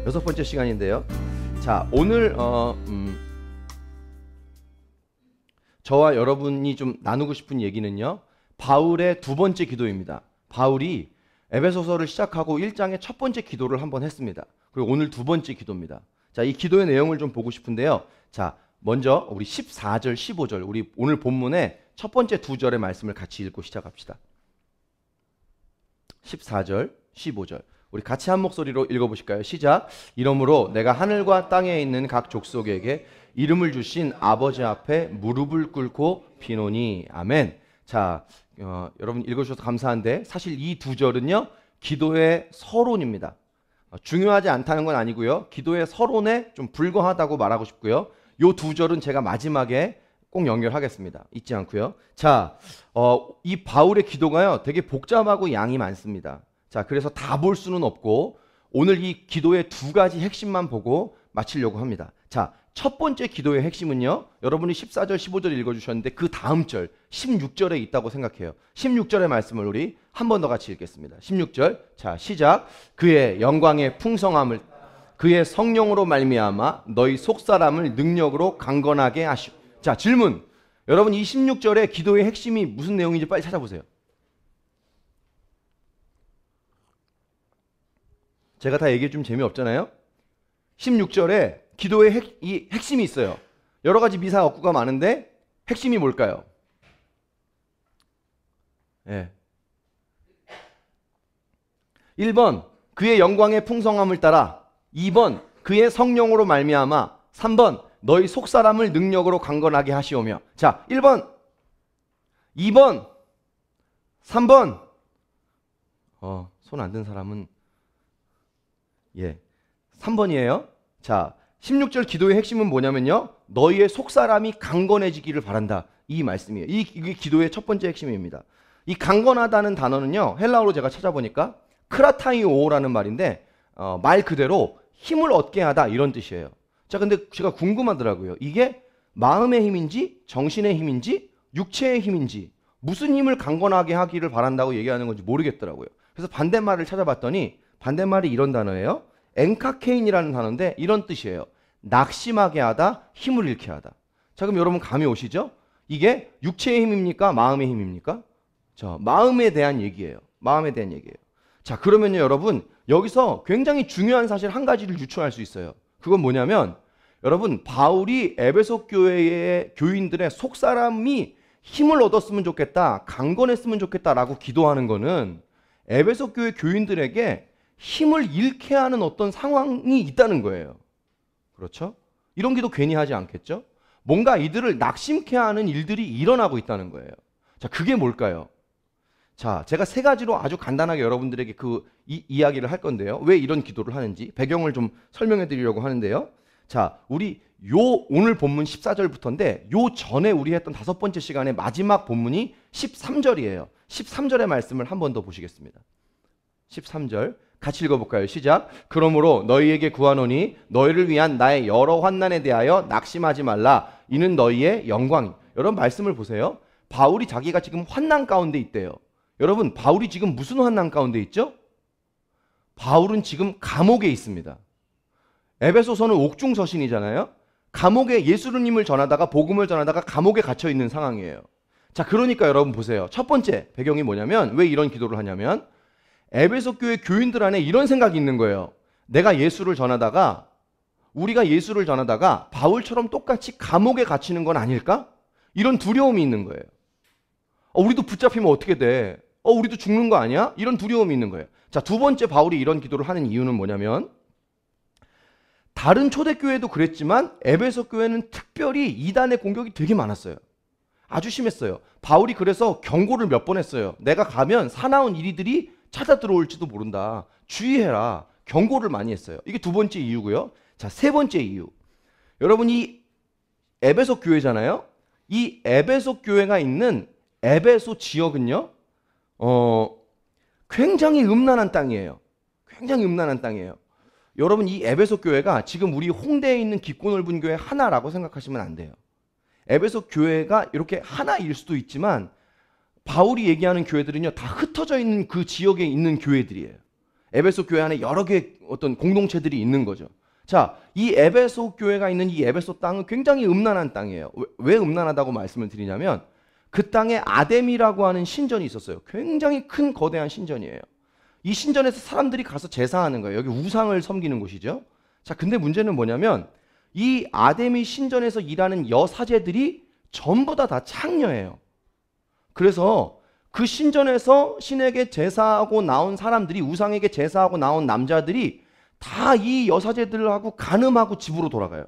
6번째 시간인데요. 자, 오늘 저와 여러분이 좀 나누고 싶은 얘기는요, 바울의 두 번째 기도입니다. 바울이 에베소서를 시작하고 1장의 첫 번째 기도를 한번 했습니다. 그리고 오늘 두 번째 기도입니다. 자, 이 기도의 내용을 좀 보고 싶은데요. 자, 먼저 우리 14절, 15절, 우리 오늘 본문의 첫 번째 두 절의 말씀을 같이 읽고 시작합시다. 14절, 15절. 우리 같이 한 목소리로 읽어보실까요? 시작. 이러므로 내가 하늘과 땅에 있는 각 족속에게 이름을 주신 아버지 앞에 무릎을 꿇고 비노니. 아멘. 자, 여러분 읽어주셔서 감사한데 사실 이 두 절은요, 기도의 서론입니다. 중요하지 않다는 건 아니고요, 기도의 서론에 좀 불과하다고 말하고 싶고요, 이 두 절은 제가 마지막에 꼭 연결하겠습니다. 잊지 않고요. 자, 이 바울의 기도가요, 되게 복잡하고 양이 많습니다. 자, 그래서 다 볼 수는 없고 오늘 이 기도의 두 가지 핵심만 보고 마치려고 합니다. 자, 첫 번째 기도의 핵심은요, 여러분이 14절, 15절 읽어주셨는데 그 다음 절 16절에 있다고 생각해요. 16절의 말씀을 우리 한 번 더 같이 읽겠습니다. 16절, 자, 시작. 그의 영광의 풍성함을 그의 성령으로 말미암아 너희 속사람을 능력으로 강건하게 하시오. 자, 질문. 여러분, 이 16절의 기도의 핵심이 무슨 내용인지 빨리 찾아보세요. 제가 다 얘기해 주면 재미없잖아요. 16절에 기도의 핵심이 있어요. 여러 가지 미사 억구가 많은데 핵심이 뭘까요? 예. 1번 그의 영광의 풍성함을 따라, 2번 그의 성령으로 말미암아, 3번 너희 속사람을 능력으로 강건하게 하시오며. 자, 1번, 2번, 3번. 손 안 든 사람은 3번이에요. 자, 16절 기도의 핵심은 뭐냐면요, 너희의 속사람이 강건해지기를 바란다, 이 말씀이에요. 이게 기도의 첫 번째 핵심입니다. 이 강건하다는 단어는요, 헬라어로 제가 찾아보니까 크라타이오라는 말인데 말 그대로 힘을 얻게 하다, 이런 뜻이에요. 자, 근데 제가 궁금하더라고요. 이게 마음의 힘인지 정신의 힘인지 육체의 힘인지 무슨 힘을 강건하게 하기를 바란다고 얘기하는 건지 모르겠더라고요. 그래서 반대말을 찾아봤더니 반대말이 이런 단어예요. 엔카케인이라는 단어인데 이런 뜻이에요. 낙심하게 하다, 힘을 잃게 하다. 자, 그럼 여러분 감이 오시죠? 이게 육체의 힘입니까? 마음의 힘입니까? 자, 마음에 대한 얘기예요. 마음에 대한 얘기예요. 자, 그러면요, 여러분, 여기서 굉장히 중요한 사실 한 가지를 유추할 수 있어요. 그건 뭐냐면, 여러분, 바울이 에베소 교회의 교인들의 속사람이 힘을 얻었으면 좋겠다, 강건했으면 좋겠다라고 기도하는 거는 에베소 교회 교인들에게 힘을 잃게 하는 어떤 상황이 있다는 거예요. 그렇죠? 이런 기도 괜히 하지 않겠죠? 뭔가 이들을 낙심케 하는 일들이 일어나고 있다는 거예요. 자, 그게 뭘까요? 자, 제가 세 가지로 아주 간단하게 여러분들에게 이야기를 할 건데요. 왜 이런 기도를 하는지 배경을 좀 설명해 드리려고 하는데요. 자, 우리 오늘 본문 14절부터인데 요 전에 우리 했던 다섯 번째 시간의 마지막 본문이 13절이에요. 13절의 말씀을 한 번 더 보시겠습니다. 13절 같이 읽어볼까요? 시작. 그러므로 너희에게 구하노니 너희를 위한 나의 여러 환난에 대하여 낙심하지 말라. 이는 너희의 영광이. 여러분, 말씀을 보세요. 바울이 자기가 지금 환난 가운데 있대요. 여러분, 바울이 지금 무슨 환난 가운데 있죠? 바울은 지금 감옥에 있습니다. 에베소서는 옥중서신이잖아요. 감옥에 예수님을 전하다가 복음을 전하다가 감옥에 갇혀 있는 상황이에요. 자, 그러니까 여러분 보세요. 첫 번째 배경이 뭐냐면, 왜 이런 기도를 하냐면, 에베소 교회 교인들 안에 이런 생각이 있는 거예요. 내가 예수를 전하다가, 우리가 예수를 전하다가 바울처럼 똑같이 감옥에 갇히는 건 아닐까? 이런 두려움이 있는 거예요. 우리도 붙잡히면 어떻게 돼? 우리도 죽는 거 아니야? 이런 두려움이 있는 거예요. 자, 두 번째 바울이 이런 기도를 하는 이유는 뭐냐면, 다른 초대교회도 그랬지만 에베소 교회는 특별히 이단의 공격이 되게 많았어요. 아주 심했어요. 바울이 그래서 경고를 몇 번 했어요. 내가 가면 사나운 이리들이 찾아 들어올지도 모른다, 주의해라, 경고를 많이 했어요. 이게 두 번째 이유고요. 자, 세 번째 이유. 여러분, 이 에베소 교회잖아요. 이 에베소 교회가 있는 에베소 지역은요, 굉장히 음란한 땅이에요. 굉장히 음란한 땅이에요. 여러분, 이 에베소 교회가 지금 우리 홍대에 있는 깊고 넓은 교회 하나라고 생각하시면 안 돼요. 에베소 교회가 이렇게 하나일 수도 있지만 바울이 얘기하는 교회들은요, 다 흩어져 있는 그 지역에 있는 교회들이에요. 에베소 교회 안에 여러 개의 어떤 공동체들이 있는 거죠. 자, 이 에베소 교회가 있는 이 에베소 땅은 굉장히 음란한 땅이에요. 왜 음란하다고 말씀을 드리냐면 그 땅에 아뎀이라고 하는 신전이 있었어요. 굉장히 큰 거대한 신전이에요. 이 신전에서 사람들이 가서 제사하는 거예요. 여기 우상을 섬기는 곳이죠. 자, 근데 문제는 뭐냐면 이 아데미 신전에서 일하는 여사제들이 전부 다 창녀예요. 그래서 그 신전에서 신에게 제사하고 나온 사람들이, 우상에게 제사하고 나온 남자들이 다 이 여사제들하고 간음하고 집으로 돌아가요.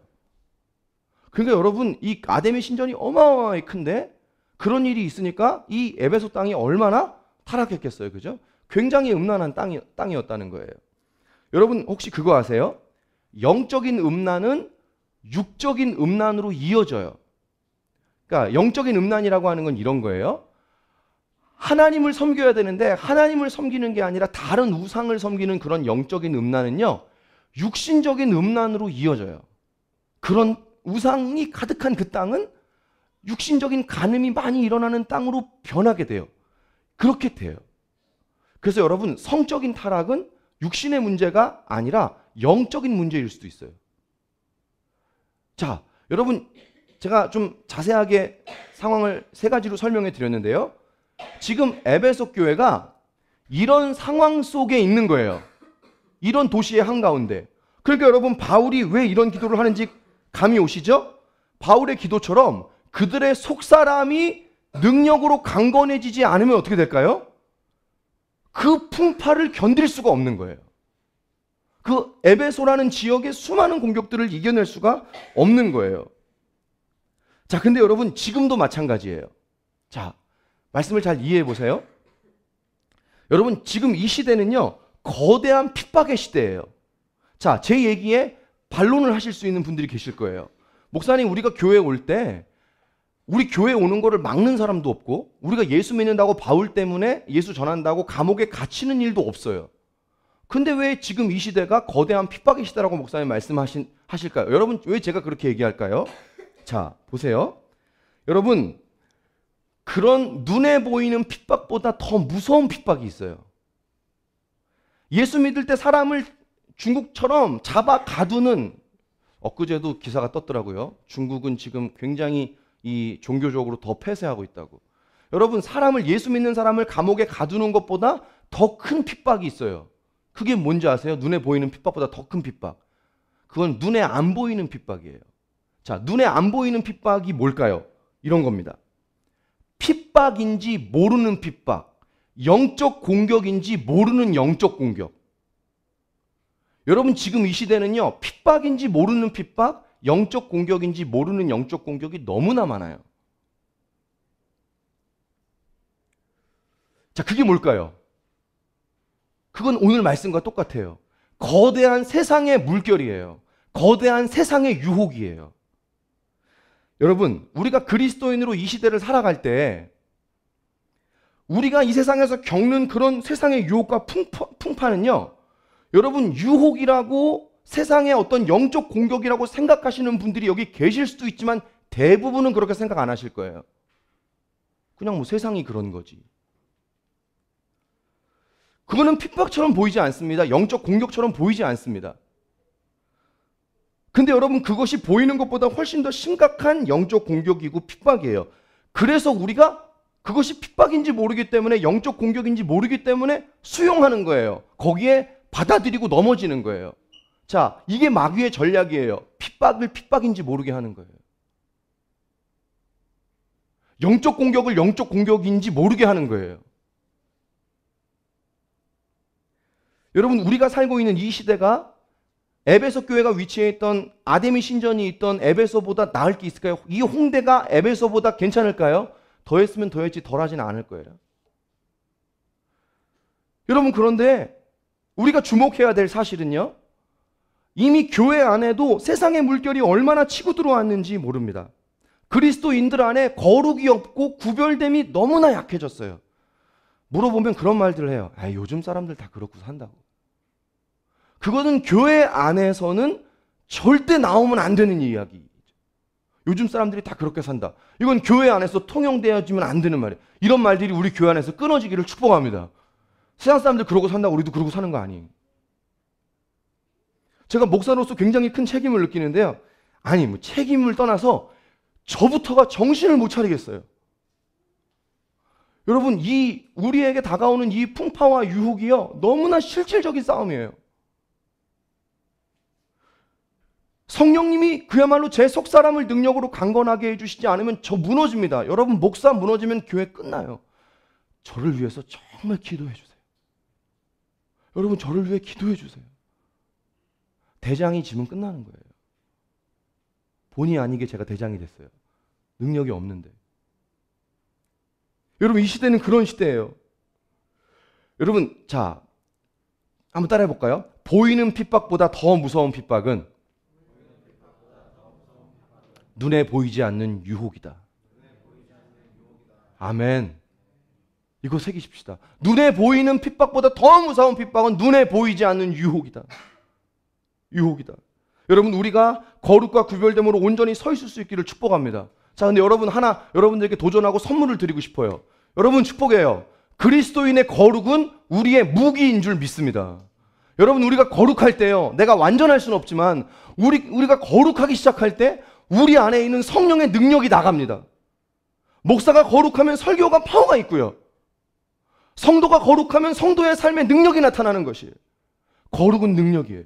그러니까 여러분, 이 아데미 신전이 어마어마하게 큰데 그런 일이 있으니까 이 에베소 땅이 얼마나 타락했겠어요. 그죠? 굉장히 음란한 땅이었다는 거예요. 여러분 혹시 그거 아세요? 영적인 음란은 육적인 음란으로 이어져요. 그러니까 영적인 음란이라고 하는 건 이런 거예요. 하나님을 섬겨야 되는데 하나님을 섬기는 게 아니라 다른 우상을 섬기는 그런 영적인 음란은요, 육신적인 음란으로 이어져요. 그런 우상이 가득한 그 땅은 육신적인 간음이 많이 일어나는 땅으로 변하게 돼요. 그렇게 돼요. 그래서 여러분, 성적인 타락은 육신의 문제가 아니라 영적인 문제일 수도 있어요. 자, 여러분, 제가 좀 자세하게 상황을 세 가지로 설명해 드렸는데요. 지금 에베소 교회가 이런 상황 속에 있는 거예요. 이런 도시의 한가운데. 그러니까 여러분, 바울이 왜 이런 기도를 하는지 감이 오시죠? 바울의 기도처럼 그들의 속사람이 능력으로 강건해지지 않으면 어떻게 될까요? 그 풍파를 견딜 수가 없는 거예요. 그 에베소라는 지역의 수많은 공격들을 이겨낼 수가 없는 거예요. 자, 근데 여러분, 지금도 마찬가지예요. 자, 말씀을 잘 이해해 보세요. 여러분, 지금 이 시대는요, 거대한 핍박의 시대예요. 자, 제 얘기에 반론을 하실 수 있는 분들이 계실 거예요. 목사님, 우리가 교회에 올 때 우리 교회 오는 거를 막는 사람도 없고, 우리가 예수 믿는다고 바울 때문에 예수 전한다고 감옥에 갇히는 일도 없어요. 근데 왜 지금 이 시대가 거대한 핍박의 시대라고 목사님 말씀하실까요? 여러분, 왜 제가 그렇게 얘기할까요? 자, 보세요. 여러분, 그런 눈에 보이는 핍박보다 더 무서운 핍박이 있어요. 예수 믿을 때 사람을 중국처럼 잡아 가두는, 엊그제도 기사가 떴더라고요. 중국은 지금 굉장히 이 종교적으로 더 폐쇄하고 있다고. 여러분, 사람을, 예수 믿는 사람을 감옥에 가두는 것보다 더 큰 핍박이 있어요. 그게 뭔지 아세요? 눈에 보이는 핍박보다 더 큰 핍박. 그건 눈에 안 보이는 핍박이에요. 자, 눈에 안 보이는 핍박이 뭘까요? 이런 겁니다. 핍박인지 모르는 핍박, 영적 공격인지 모르는 영적 공격. 여러분, 지금 이 시대는요, 핍박인지 모르는 핍박, 영적 공격인지 모르는 영적 공격이 너무나 많아요. 자, 그게 뭘까요? 그건 오늘 말씀과 똑같아요. 거대한 세상의 물결이에요. 거대한 세상의 유혹이에요. 여러분, 우리가 그리스도인으로 이 시대를 살아갈 때 우리가 이 세상에서 겪는 그런 세상의 유혹과 풍파는요, 여러분, 유혹이라고 세상의 어떤 영적 공격이라고 생각하시는 분들이 여기 계실 수도 있지만 대부분은 그렇게 생각 안 하실 거예요. 그냥 뭐 세상이 그런 거지. 그거는 핍박처럼 보이지 않습니다. 영적 공격처럼 보이지 않습니다. 근데 여러분, 그것이 보이는 것보다 훨씬 더 심각한 영적 공격이고 핍박이에요. 그래서 우리가 그것이 핍박인지 모르기 때문에, 영적 공격인지 모르기 때문에 수용하는 거예요. 거기에 받아들이고 넘어지는 거예요. 자, 이게 마귀의 전략이에요. 핍박을 핍박인지 모르게 하는 거예요. 영적 공격을 영적 공격인지 모르게 하는 거예요. 여러분, 우리가 살고 있는 이 시대가 에베소 교회가 위치해 있던 아데미 신전이 있던 에베소보다 나을 게 있을까요? 이 홍대가 에베소보다 괜찮을까요? 더했으면 더했지 덜하지는 않을 거예요. 여러분, 그런데 우리가 주목해야 될 사실은요, 이미 교회 안에도 세상의 물결이 얼마나 치고 들어왔는지 모릅니다. 그리스도인들 안에 거룩이 없고 구별됨이 너무나 약해졌어요. 물어보면 그런 말들을 해요. 아, 요즘 사람들 다 그렇고 산다고. 그거는 교회 안에서는 절대 나오면 안 되는 이야기. 요즘 사람들이 다 그렇게 산다. 이건 교회 안에서 통용되어지면 안 되는 말이에요. 이런 말들이 우리 교회 안에서 끊어지기를 축복합니다. 세상 사람들 그러고 산다고 우리도 그러고 사는 거 아니에요. 제가 목사로서 굉장히 큰 책임을 느끼는데요. 아니, 뭐 책임을 떠나서 저부터가 정신을 못 차리겠어요. 여러분, 우리에게 다가오는 이 풍파와 유혹이요, 너무나 실질적인 싸움이에요. 성령님이 그야말로 제 속사람을 능력으로 강건하게 해주시지 않으면 저 무너집니다. 여러분, 목사 무너지면 교회 끝나요. 저를 위해서 정말 기도해 주세요. 여러분, 저를 위해 기도해 주세요. 대장이 지면 끝나는 거예요. 본의 아니게 제가 대장이 됐어요. 능력이 없는데. 여러분, 이 시대는 그런 시대예요. 여러분, 자, 한번 따라해 볼까요? 보이는 핍박보다 더 무서운 핍박은 눈에 보이지 않는 유혹이다. 아멘. 이거 새기십시다. 눈에 보이는 핍박보다 더 무서운 핍박은 눈에 보이지 않는 유혹이다. 유혹이다. 여러분, 우리가 거룩과 구별됨으로 온전히 서 있을 수 있기를 축복합니다. 자, 근데 여러분, 하나 여러분들에게 도전하고 선물을 드리고 싶어요. 여러분, 축복해요. 그리스도인의 거룩은 우리의 무기인 줄 믿습니다. 여러분, 우리가 거룩할 때요, 내가 완전할 수는 없지만 우리가 거룩하기 시작할 때 우리 안에 있는 성령의 능력이 나갑니다. 목사가 거룩하면 설교가 파워가 있고요, 성도가 거룩하면 성도의 삶에 능력이 나타나는 것이에요. 거룩은 능력이에요.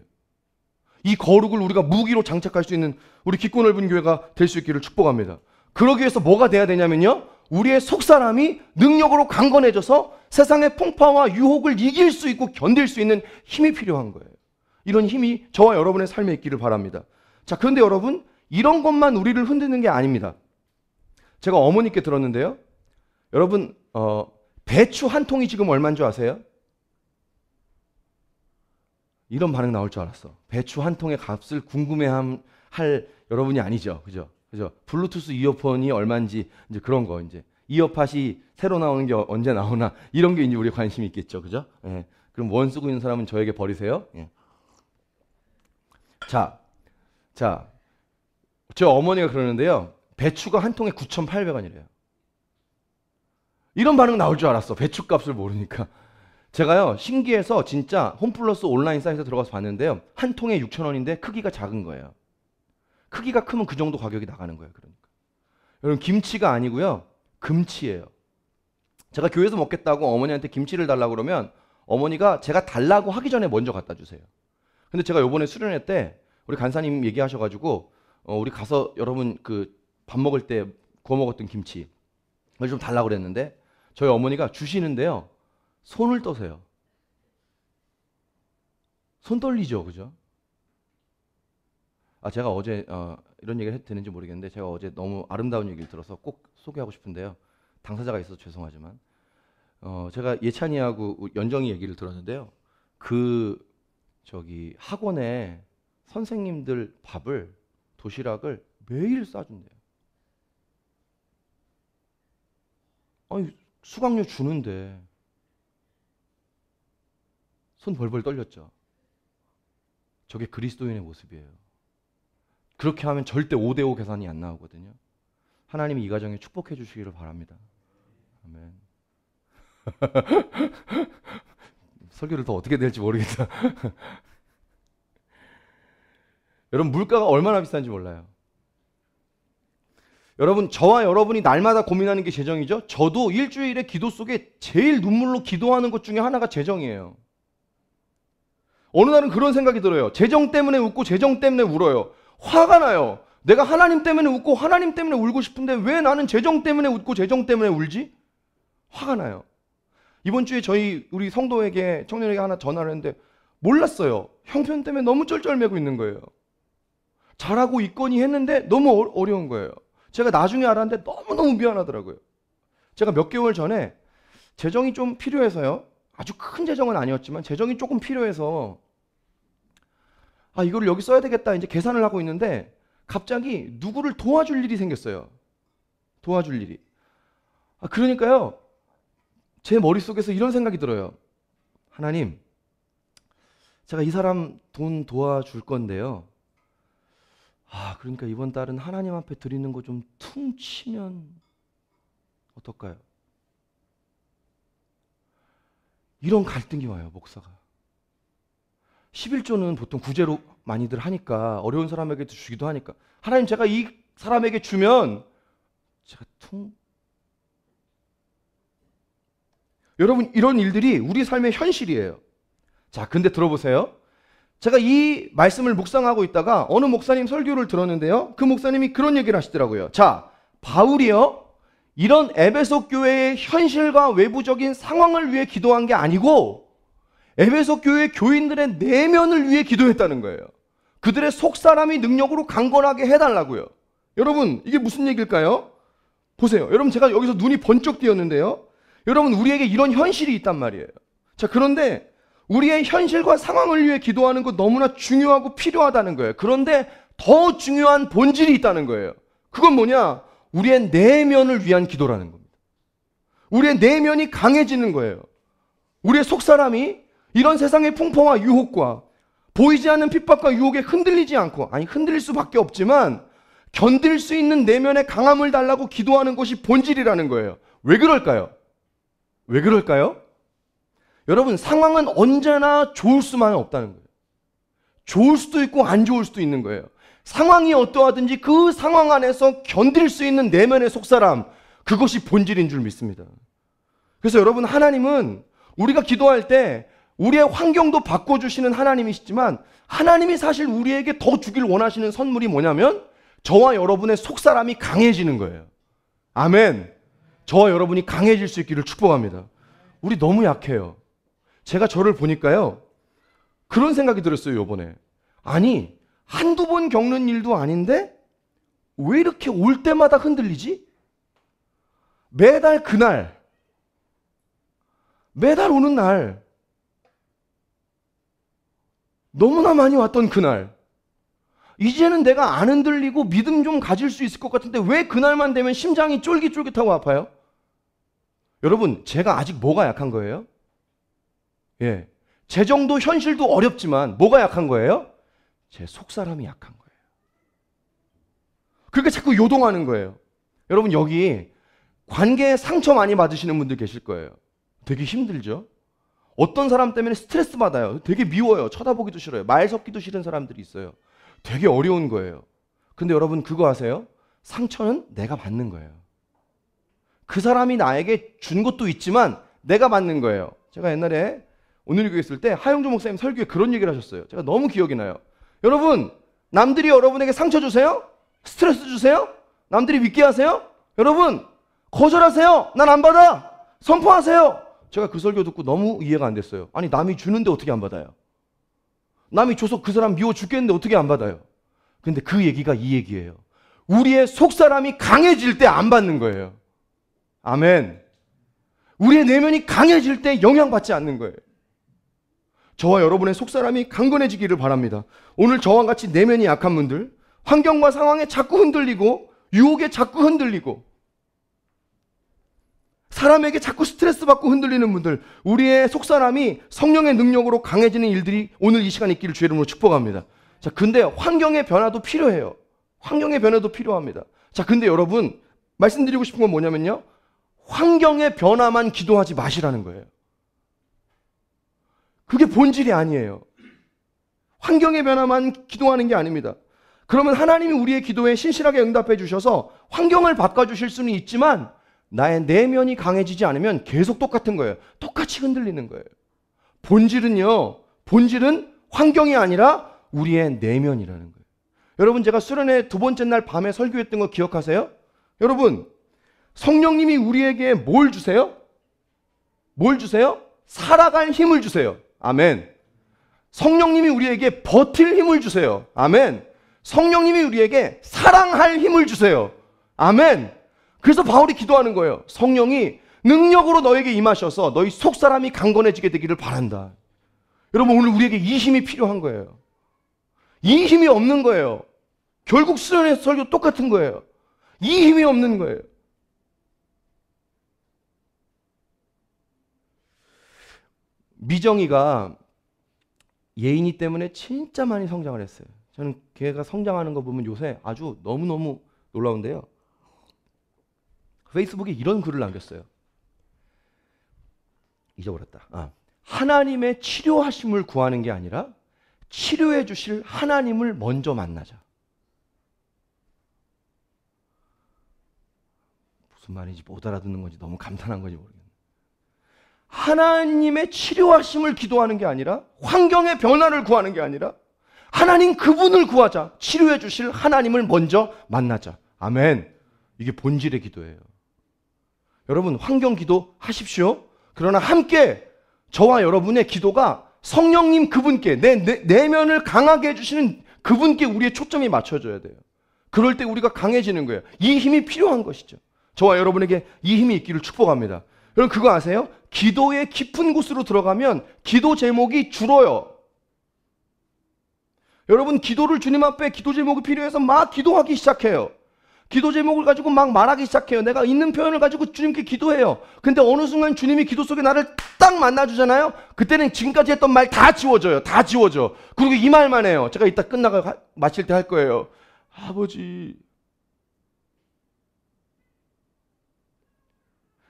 이 거룩을 우리가 무기로 장착할 수 있는 우리 깊고 넓은 교회가 될 수 있기를 축복합니다. 그러기 위해서 뭐가 돼야 되냐면요, 우리의 속사람이 능력으로 강건해져서 세상의 풍파와 유혹을 이길 수 있고 견딜 수 있는 힘이 필요한 거예요. 이런 힘이 저와 여러분의 삶에 있기를 바랍니다. 자, 그런데 여러분, 이런 것만 우리를 흔드는 게 아닙니다. 제가 어머니께 들었는데요, 여러분, 배추 한 통이 지금 얼마인 줄 아세요? 이런 반응 나올 줄 알았어. 배추 한 통의 값을 궁금해할 여러분이 아니죠. 그죠? 블루투스 이어폰이 얼마인지, 이제 그런 거, 이제. 이어팟이 새로 나오는 게 언제 나오나, 이런 게 이제 우리 관심이 있겠죠. 그죠? 예. 그럼 원 쓰고 있는 사람은 저에게 버리세요. 예. 자, 저 어머니가 그러는데요, 배추가 한 통에 9,800원이래요. 이런 반응 나올 줄 알았어. 배추 값을 모르니까. 제가요, 신기해서 진짜 홈플러스 온라인 사이트에 들어가서 봤는데요, 한 통에 6,000원인데 크기가 작은 거예요. 크기가 크면 그 정도 가격이 나가는 거예요. 그러니까 여러분, 김치가 아니고요, 금치예요. 제가 교회에서 먹겠다고 어머니한테 김치를 달라고 그러면 어머니가 제가 달라고 하기 전에 먼저 갖다 주세요. 근데 제가 요번에 수련회 때 우리 간사님 얘기하셔가지고 우리 가서 여러분 그 밥 먹을 때 구워 먹었던 김치 그걸 좀 달라고 그랬는데 저희 어머니가 주시는데요, 손을 떠세요. 손 떨리죠, 그죠? 제가 어제 이런 얘기를 해도 되는지 모르겠는데, 제가 어제 너무 아름다운 얘기를 들어서 꼭 소개하고 싶은데요, 당사자가 있어서 죄송하지만 제가 예찬이하고 연정이 얘기를 들었는데요, 학원에 선생님들 밥을, 도시락을 매일 싸준대요. 아니, 수강료 주는데. 손 벌벌 떨렸죠. 저게 그리스도인의 모습이에요. 그렇게 하면 절대 5대5 계산이 안 나오거든요. 하나님이 이 가정에 축복해 주시기를 바랍니다. 아멘. 설교를 더 어떻게 될지 모르겠다. 여러분, 물가가 얼마나 비싼지 몰라요. 여러분, 저와 여러분이 날마다 고민하는 게 재정이죠. 저도 일주일의 기도 속에 제일 눈물로 기도하는 것 중에 하나가 재정이에요. 어느 날은 그런 생각이 들어요. 재정 때문에 웃고 재정 때문에 울어요. 화가 나요. 내가 하나님 때문에 웃고 하나님 때문에 울고 싶은데 왜 나는 재정 때문에 웃고 재정 때문에 울지? 화가 나요. 이번 주에 우리 성도에게, 청년에게 하나 전화를 했는데 몰랐어요. 형편 때문에 너무 쩔쩔매고 있는 거예요. 잘하고 있거니 했는데 너무 어려운 거예요. 제가 나중에 알았는데 너무너무 미안하더라고요. 제가 몇 개월 전에 재정이 좀 필요해서요, 아주 큰 재정은 아니었지만 재정이 조금 필요해서 이거를 여기 써야 되겠다 이제 계산을 하고 있는데 갑자기 누구를 도와줄 일이 생겼어요. 도와줄 일이. 그러니까요, 제 머릿속에서 이런 생각이 들어요. 하나님, 제가 이 사람 돈 도와줄 건데요, 그러니까 이번 달은 하나님 앞에 드리는 거 좀 퉁치면 어떨까요? 이런 갈등이 와요, 목사가. 11조는 보통 구제로 많이들 하니까, 어려운 사람에게도 주기도 하니까, 하나님 제가 이 사람에게 주면 제가 여러분, 이런 일들이 우리 삶의 현실이에요. 자, 근데 들어보세요. 제가 이 말씀을 묵상하고 있다가 어느 목사님 설교를 들었는데요, 그 목사님이 그런 얘기를 하시더라고요. 자, 바울이요, 이런 에베소 교회의 현실과 외부적인 상황을 위해 기도한 게 아니고 에베소 교회 교인들의 내면을 위해 기도했다는 거예요. 그들의 속사람이 능력으로 강건하게 해달라고요. 여러분, 이게 무슨 얘기일까요? 보세요. 여러분, 제가 여기서 눈이 번쩍 띄었는데요, 여러분, 우리에게 이런 현실이 있단 말이에요. 자, 그런데 우리의 현실과 상황을 위해 기도하는 거 너무나 중요하고 필요하다는 거예요. 그런데 더 중요한 본질이 있다는 거예요. 그건 뭐냐? 우리의 내면을 위한 기도라는 겁니다. 우리의 내면이 강해지는 거예요. 우리의 속사람이 이런 세상의 풍파와 유혹과 보이지 않는 핍박과 유혹에 흔들리지 않고, 아니 흔들릴 수밖에 없지만 견딜 수 있는 내면의 강함을 달라고 기도하는 것이 본질이라는 거예요. 왜 그럴까요? 왜 그럴까요? 여러분, 상황은 언제나 좋을 수만은 없다는 거예요. 좋을 수도 있고 안 좋을 수도 있는 거예요. 상황이 어떠하든지 그 상황 안에서 견딜 수 있는 내면의 속사람, 그것이 본질인 줄 믿습니다. 그래서 여러분, 하나님은 우리가 기도할 때 우리의 환경도 바꿔주시는 하나님이시지만, 하나님이 사실 우리에게 더 주길 원하시는 선물이 뭐냐면 저와 여러분의 속사람이 강해지는 거예요. 아멘. 저와 여러분이 강해질 수 있기를 축복합니다. 우리 너무 약해요. 제가 저를 보니까요, 그런 생각이 들었어요, 요번에. 아니, 한두 번 겪는 일도 아닌데 왜 이렇게 올 때마다 흔들리지? 매달 그날, 매달 오는 날, 너무나 많이 왔던 그날, 이제는 내가 안 흔들리고 믿음 좀 가질 수 있을 것 같은데 왜 그날만 되면 심장이 쫄깃쫄깃하고 아파요? 여러분, 제가 아직 뭐가 약한 거예요? 예, 재정도 현실도 어렵지만 뭐가 약한 거예요? 제 속사람이 약한 거예요. 그러니까 자꾸 요동하는 거예요. 여러분, 여기 관계에 상처 많이 받으시는 분들 계실 거예요. 되게 힘들죠? 어떤 사람 때문에 스트레스 받아요. 되게 미워요. 쳐다보기도 싫어요. 말 섞기도 싫은 사람들이 있어요. 되게 어려운 거예요. 근데 여러분, 그거 아세요? 상처는 내가 받는 거예요. 그 사람이 나에게 준 것도 있지만 내가 받는 거예요. 제가 옛날에 오늘교회 있을 때 하영조 목사님 설교에 그런 얘기를 하셨어요. 제가 너무 기억이 나요. 여러분, 남들이 여러분에게 상처 주세요? 스트레스 주세요? 남들이 믿게 하세요? 여러분, 거절하세요. 난 안 받아. 선포하세요. 제가 그 설교 듣고 너무 이해가 안 됐어요. 아니, 남이 주는데 어떻게 안 받아요? 남이 줘서 그 사람 미워 죽겠는데 어떻게 안 받아요? 근데 그 얘기가 이 얘기예요. 우리의 속사람이 강해질 때 안 받는 거예요. 아멘. 우리의 내면이 강해질 때 영향받지 않는 거예요. 저와 여러분의 속사람이 강건해지기를 바랍니다. 오늘 저와 같이 내면이 약한 분들, 환경과 상황에 자꾸 흔들리고 유혹에 자꾸 흔들리고 사람에게 자꾸 스트레스 받고 흔들리는 분들, 우리의 속사람이 성령의 능력으로 강해지는 일들이 오늘 이 시간에 있기를 주의 이름으로 축복합니다. 자, 근데 환경의 변화도 필요해요. 환경의 변화도 필요합니다. 자, 근데 여러분, 말씀드리고 싶은 건 뭐냐면요, 환경의 변화만 기도하지 마시라는 거예요. 그게 본질이 아니에요. 환경의 변화만 기도하는 게 아닙니다. 그러면 하나님이 우리의 기도에 신실하게 응답해 주셔서 환경을 바꿔주실 수는 있지만 나의 내면이 강해지지 않으면 계속 똑같은 거예요. 똑같이 흔들리는 거예요. 본질은 환경이 아니라 우리의 내면이라는 거예요. 여러분, 제가 수련회 두 번째 날 밤에 설교했던 거 기억하세요? 여러분, 성령님이 우리에게 뭘 주세요? 뭘 주세요? 살아갈 힘을 주세요. 아멘. 성령님이 우리에게 버틸 힘을 주세요. 아멘. 성령님이 우리에게 사랑할 힘을 주세요. 아멘. 그래서 바울이 기도하는 거예요. 성령이 능력으로 너에게 임하셔서 너희 속사람이 강건해지게 되기를 바란다. 여러분, 오늘 우리에게 이 힘이 필요한 거예요. 이 힘이 없는 거예요. 결국 수련회 설교 똑같은 거예요. 이 힘이 없는 거예요. 미정이가 예인이 때문에 진짜 많이 성장을 했어요. 저는 걔가 성장하는 거 보면 요새 아주 너무너무 놀라운데요. 페이스북에 이런 글을 남겼어요. 잊어버렸다. 하나님의 치료하심을 구하는 게 아니라 치료해 주실 하나님을 먼저 만나자. 무슨 말인지 못 알아듣는 건지 너무 감탄한 건지 모르겠네. 하나님의 치료하심을 기도하는 게 아니라, 환경의 변화를 구하는 게 아니라 하나님 그분을 구하자. 치료해 주실 하나님을 먼저 만나자. 아멘. 이게 본질의 기도예요. 여러분, 환경 기도 하십시오. 그러나 함께 저와 여러분의 기도가 성령님 그분께, 내 내면을 강하게 해주시는 그분께 우리의 초점이 맞춰져야 돼요. 그럴 때 우리가 강해지는 거예요. 이 힘이 필요한 것이죠. 저와 여러분에게 이 힘이 있기를 축복합니다. 여러분, 그거 아세요? 기도의 깊은 곳으로 들어가면 기도 제목이 줄어요. 여러분, 기도를 주님 앞에 기도 제목이 필요해서 막 기도하기 시작해요. 기도 제목을 가지고 막 말하기 시작해요. 내가 있는 표현을 가지고 주님께 기도해요. 근데 어느 순간 주님이 기도 속에 나를 딱 만나주잖아요. 그때는 지금까지 했던 말 다 지워져요. 다 지워져. 그리고 이 말만 해요. 제가 이따 끝나가 마칠 때 할 거예요. 아버지,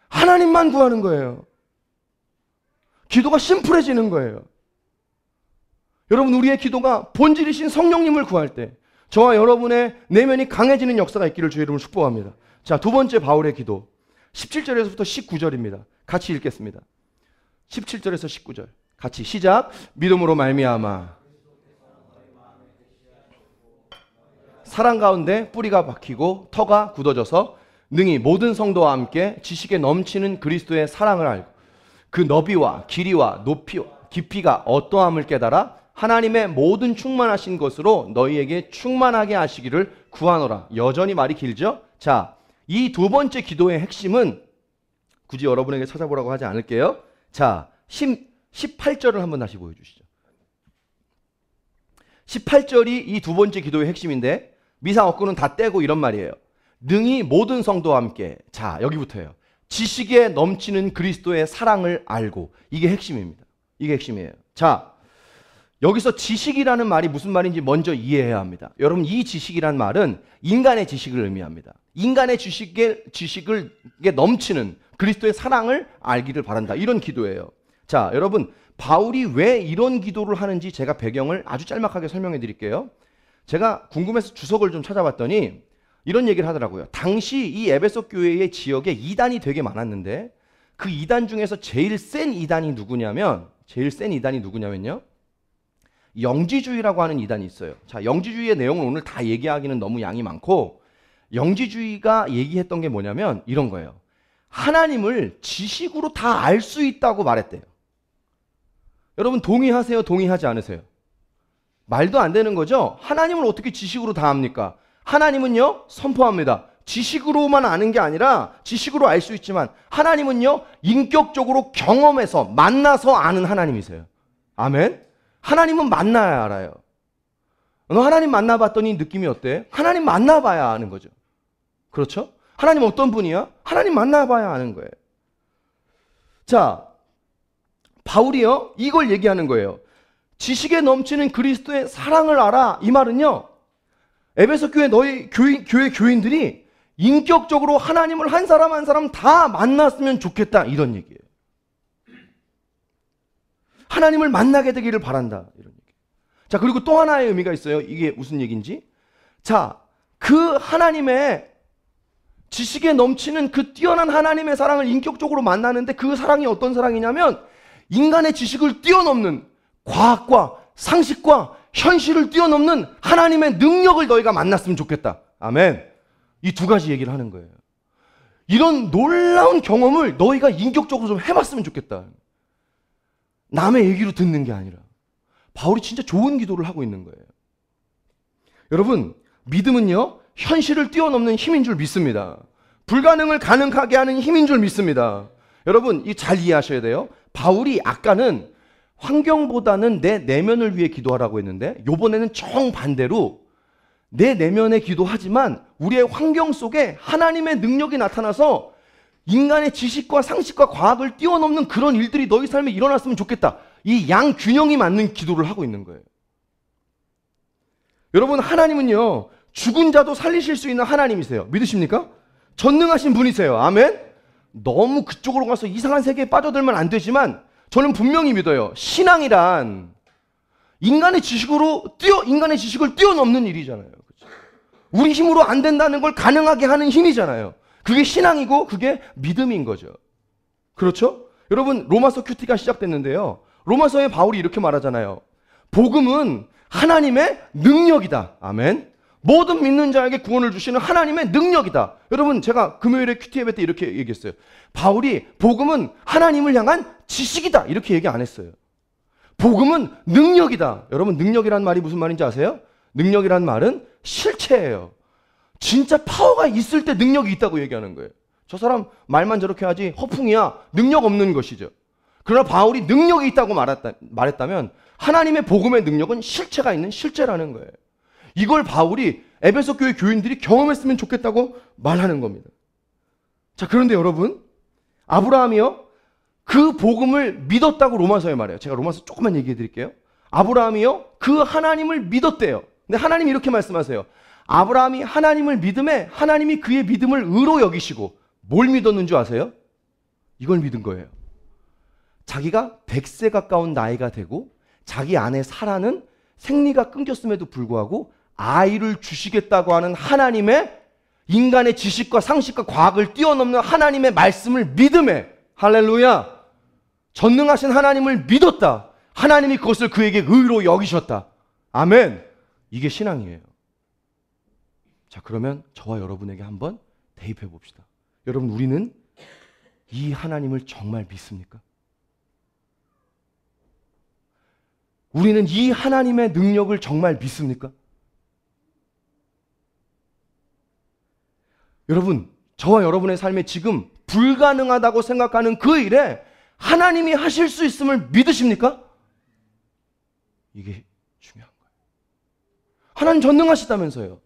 하나님만 구하는 거예요. 기도가 심플해지는 거예요. 여러분, 우리의 기도가 본질이신 성령님을 구할 때 저와 여러분의 내면이 강해지는 역사가 있기를 주의 이름으로 축복합니다. 자, 두 번째 바울의 기도 17절에서부터 19절입니다. 같이 읽겠습니다. 17절에서 19절 같이 시작. 믿음으로 말미암아 사랑 가운데 뿌리가 박히고 터가 굳어져서 능히 모든 성도와 함께 지식에 넘치는 그리스도의 사랑을 알고 그 너비와 길이와 높이와 깊이가 어떠함을 깨달아 하나님의 모든 충만하신 것으로 너희에게 충만하게 하시기를 구하노라. 여전히 말이 길죠? 자, 이 두 번째 기도의 핵심은 굳이 여러분에게 찾아보라고 하지 않을게요. 자, 18절을 한번 다시 보여주시죠. 18절이 이 두 번째 기도의 핵심인데 미사 억구는 다 떼고 이런 말이에요. 능히 모든 성도와 함께. 자, 여기부터예요. 지식에 넘치는 그리스도의 사랑을 알고. 이게 핵심입니다. 이게 핵심이에요. 자, 여기서 지식이라는 말이 무슨 말인지 먼저 이해해야 합니다. 여러분, 이 지식이라는 말은 인간의 지식을 의미합니다. 인간의 지식을 넘치는 그리스도의 사랑을 알기를 바란다. 이런 기도예요. 자, 여러분, 바울이 왜 이런 기도를 하는지 제가 배경을 아주 짤막하게 설명해 드릴게요. 제가 궁금해서 주석을 좀 찾아봤더니 이런 얘기를 하더라고요. 당시 이 에베소 교회의 지역에 이단이 되게 많았는데 그 이단 중에서 제일 센 이단이 누구냐면요. 영지주의라고 하는 이단이 있어요. 자, 영지주의의 내용을 오늘 다 얘기하기는 너무 양이 많고, 영지주의가 얘기했던 게 뭐냐면 이런 거예요. 하나님을 지식으로 다 알 수 있다고 말했대요. 여러분, 동의하세요? 동의하지 않으세요? 말도 안 되는 거죠? 하나님을 어떻게 지식으로 다 압니까? 하나님은요, 선포합니다. 지식으로만 아는 게 아니라 지식으로 알 수 있지만 하나님은요, 인격적으로 경험해서 만나서 아는 하나님이세요. 아멘? 하나님은 만나야 알아요. 너 하나님 만나봤더니 느낌이 어때? 하나님 만나봐야 아는 거죠. 그렇죠? 하나님 어떤 분이야? 하나님 만나봐야 아는 거예요. 자, 바울이요, 이걸 얘기하는 거예요. 지식에 넘치는 그리스도의 사랑을 알아. 이 말은요, 에베소 교회 너희 교회 교인들이 인격적으로 하나님을 한 사람 한 사람 다 만났으면 좋겠다. 이런 얘기예요. 하나님을 만나게 되기를 바란다. 이런 얘기. 자, 그리고 또 하나의 의미가 있어요. 이게 무슨 얘기인지. 자, 그 하나님의 지식에 넘치는 그 뛰어난 하나님의 사랑을 인격적으로 만나는데 그 사랑이 어떤 사랑이냐면 인간의 지식을 뛰어넘는 과학과 상식과 현실을 뛰어넘는 하나님의 능력을 너희가 만났으면 좋겠다. 아멘. 이 두 가지 얘기를 하는 거예요. 이런 놀라운 경험을 너희가 인격적으로 좀 해봤으면 좋겠다. 남의 얘기로 듣는 게 아니라. 바울이 진짜 좋은 기도를 하고 있는 거예요. 여러분, 믿음은요, 현실을 뛰어넘는 힘인 줄 믿습니다. 불가능을 가능하게 하는 힘인 줄 믿습니다. 여러분, 이 잘 이해하셔야 돼요. 바울이 아까는 환경보다는 내 내면을 위해 기도하라고 했는데 이번에는 정반대로 내 내면에 기도하지만 우리의 환경 속에 하나님의 능력이 나타나서 인간의 지식과 상식과 과학을 뛰어넘는 그런 일들이 너희 삶에 일어났으면 좋겠다. 이 양균형이 맞는 기도를 하고 있는 거예요. 여러분, 하나님은요, 죽은 자도 살리실 수 있는 하나님이세요. 믿으십니까? 전능하신 분이세요. 아멘? 너무 그쪽으로 가서 이상한 세계에 빠져들면 안 되지만 저는 분명히 믿어요. 신앙이란 인간의 지식을 뛰어넘는 일이잖아요. 그렇죠? 우리 힘으로 안 된다는 걸 가능하게 하는 힘이잖아요. 그게 신앙이고 그게 믿음인 거죠. 그렇죠? 여러분, 로마서 큐티가 시작됐는데요. 로마서에 바울이 이렇게 말하잖아요. 복음은 하나님의 능력이다. 아멘. 모든 믿는 자에게 구원을 주시는 하나님의 능력이다. 여러분, 제가 금요일에 큐티 예배 때 이렇게 얘기했어요. 바울이 복음은 하나님을 향한 지식이다. 이렇게 얘기 안 했어요. 복음은 능력이다. 여러분, 능력이란 말이 무슨 말인지 아세요? 능력이란 말은 실체예요. 진짜 파워가 있을 때 능력이 있다고 얘기하는 거예요. 저 사람 말만 저렇게 하지 허풍이야. 능력 없는 것이죠. 그러나 바울이 능력이 있다고 말했다면 하나님의 복음의 능력은 실체가 있는 실제라는 거예요. 이걸 바울이 에베소 교회 교인들이 경험했으면 좋겠다고 말하는 겁니다. 자, 그런데 여러분, 아브라함이요, 그 복음을 믿었다고 로마서에 말해요. 제가 로마서 조금만 얘기해 드릴게요. 아브라함이요, 그 하나님을 믿었대요. 근데 하나님이 이렇게 말씀하세요. 아브라함이 하나님을 믿음에 하나님이 그의 믿음을 의로 여기시고, 뭘 믿었는 줄 아세요? 이걸 믿은 거예요. 자기가 100세 가까운 나이가 되고 자기 아내 사라는 생리가 끊겼음에도 불구하고 아이를 주시겠다고 하는 하나님의, 인간의 지식과 상식과 과학을 뛰어넘는 하나님의 말씀을 믿음에, 할렐루야, 전능하신 하나님을 믿었다. 하나님이 그것을 그에게 의로 여기셨다. 아멘. 이게 신앙이에요. 자, 그러면 저와 여러분에게 한번 대입해 봅시다. 여러분, 우리는 이 하나님을 정말 믿습니까? 우리는 이 하나님의 능력을 정말 믿습니까? 여러분, 저와 여러분의 삶에 지금 불가능하다고 생각하는 그 일에 하나님이 하실 수 있음을 믿으십니까? 이게 중요한 거예요. 하나님 전능하시다면서요.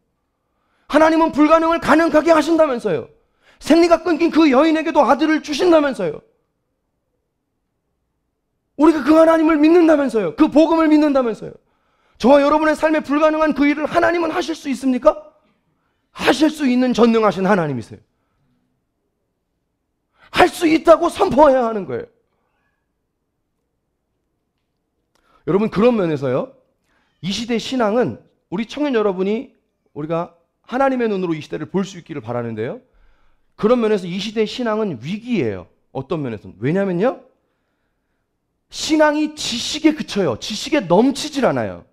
하나님은 불가능을 가능하게 하신다면서요. 생리가 끊긴 그 여인에게도 아들을 주신다면서요. 우리가 그 하나님을 믿는다면서요. 그 복음을 믿는다면서요. 저와 여러분의 삶에 불가능한 그 일을 하나님은 하실 수 있습니까? 하실 수 있는 전능하신 하나님이세요. 할 수 있다고 선포해야 하는 거예요. 여러분, 그런 면에서요, 이 시대 신앙은 우리 청년 여러분이 우리가 하나님의 눈으로 이 시대를 볼 수 있기를 바라는데요, 그런 면에서 이 시대의 신앙은 위기예요. 어떤 면에서는. 왜냐면요, 신앙이 지식에 그쳐요. 지식에 넘치질 않아요.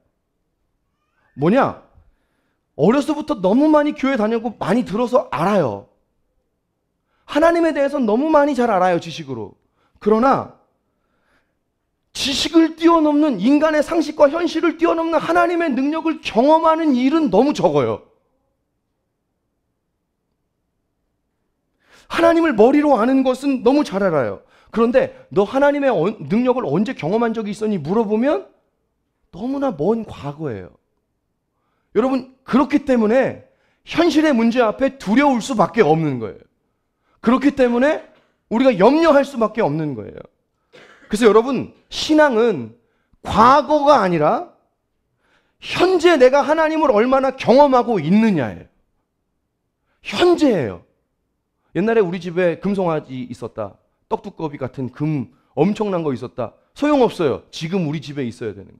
뭐냐? 어려서부터 너무 많이 교회 다니고 많이 들어서 알아요. 하나님에 대해서 너무 많이 잘 알아요, 지식으로. 그러나 지식을 뛰어넘는, 인간의 상식과 현실을 뛰어넘는 하나님의 능력을 경험하는 일은 너무 적어요. 하나님을 머리로 아는 것은 너무 잘 알아요. 그런데 너 하나님의 능력을 언제 경험한 적이 있었니? 물어보면 너무나 먼 과거예요. 여러분, 그렇기 때문에 현실의 문제 앞에 두려울 수밖에 없는 거예요. 그렇기 때문에 우리가 염려할 수밖에 없는 거예요. 그래서 여러분, 신앙은 과거가 아니라 현재 내가 하나님을 얼마나 경험하고 있느냐예요. 현재예요. 옛날에 우리 집에 금송아지 있었다. 떡두꺼비 같은 금 엄청난 거 있었다. 소용없어요. 지금 우리 집에 있어야 되는 거예요.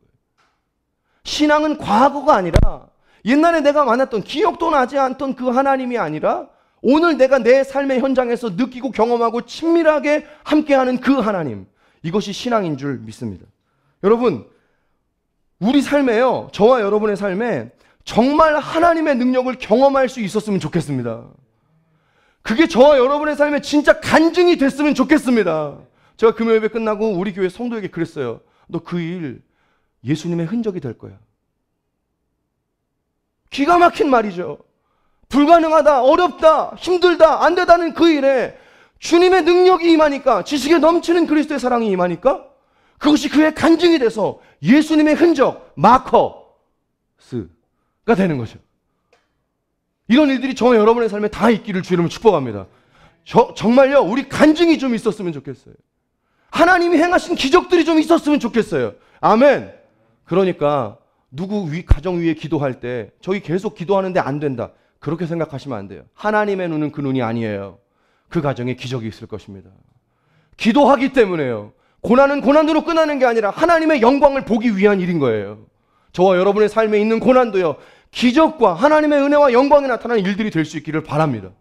신앙은 과거가 아니라 옛날에 내가 만났던, 기억도 나지 않던 그 하나님이 아니라 오늘 내가 내 삶의 현장에서 느끼고 경험하고 친밀하게 함께하는 그 하나님. 이것이 신앙인 줄 믿습니다. 여러분, 우리 삶에요, 저와 여러분의 삶에 정말 하나님의 능력을 경험할 수 있었으면 좋겠습니다. 그게 저와 여러분의 삶에 진짜 간증이 됐으면 좋겠습니다. 제가 금요 예배 끝나고 우리 교회 성도에게 그랬어요. 너 그 일 예수님의 흔적이 될 거야. 기가 막힌 말이죠. 불가능하다, 어렵다, 힘들다, 안 되다는 그 일에 주님의 능력이 임하니까, 지식에 넘치는 그리스도의 사랑이 임하니까 그것이 그의 간증이 돼서 예수님의 흔적, 마커스가 되는 거죠. 이런 일들이 저와 여러분의 삶에 다 있기를 주 이름으로 축복합니다. 정말요, 우리 간증이 좀 있었으면 좋겠어요. 하나님이 행하신 기적들이 좀 있었으면 좋겠어요. 아멘. 그러니까 누구 가정 위에 기도할 때 저희 계속 기도하는데 안 된다, 그렇게 생각하시면 안 돼요. 하나님의 눈은 그 눈이 아니에요. 그 가정에 기적이 있을 것입니다. 기도하기 때문에요. 고난은 고난으로 끝나는 게 아니라 하나님의 영광을 보기 위한 일인 거예요. 저와 여러분의 삶에 있는 고난도요, 기적과 하나님의 은혜와 영광이 나타나는 일들이 될 수 있기를 바랍니다.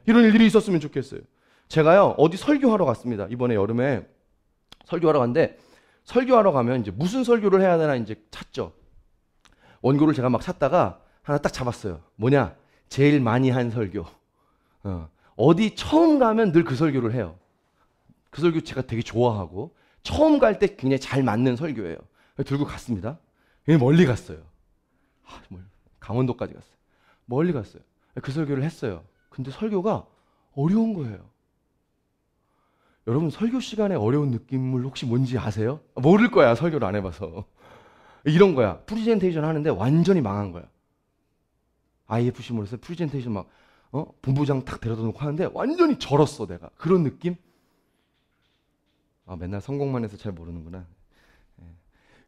이런 일들이 있었으면 좋겠어요. 제가요, 어디 설교하러 갔습니다. 이번에 여름에 설교하러 갔는데, 설교하러 가면 이제 무슨 설교를 해야 되나 이제 찾죠. 원고를 제가 막 찾다가 하나 딱 잡았어요. 뭐냐? 제일 많이 한 설교. 어디 처음 가면 늘 그 설교를 해요. 그 설교 제가 되게 좋아하고 처음 갈 때 굉장히 잘 맞는 설교예요. 들고 갔습니다. 멀리 갔어요. 강원도까지 갔어요. 멀리 갔어요. 그 설교를 했어요. 근데 설교가 어려운 거예요. 여러분, 설교 시간에 어려운 느낌을 혹시 뭔지 아세요? 모를 거야, 설교를 안 해봐서. 이런 거야. 프리젠테이션 하는데 완전히 망한 거야. IFC 모르겠어요. 프리젠테이션 막 본부장 탁 데려다 놓고 하는데 완전히 절었어, 내가. 그런 느낌? 맨날 성공만 해서 잘 모르는구나.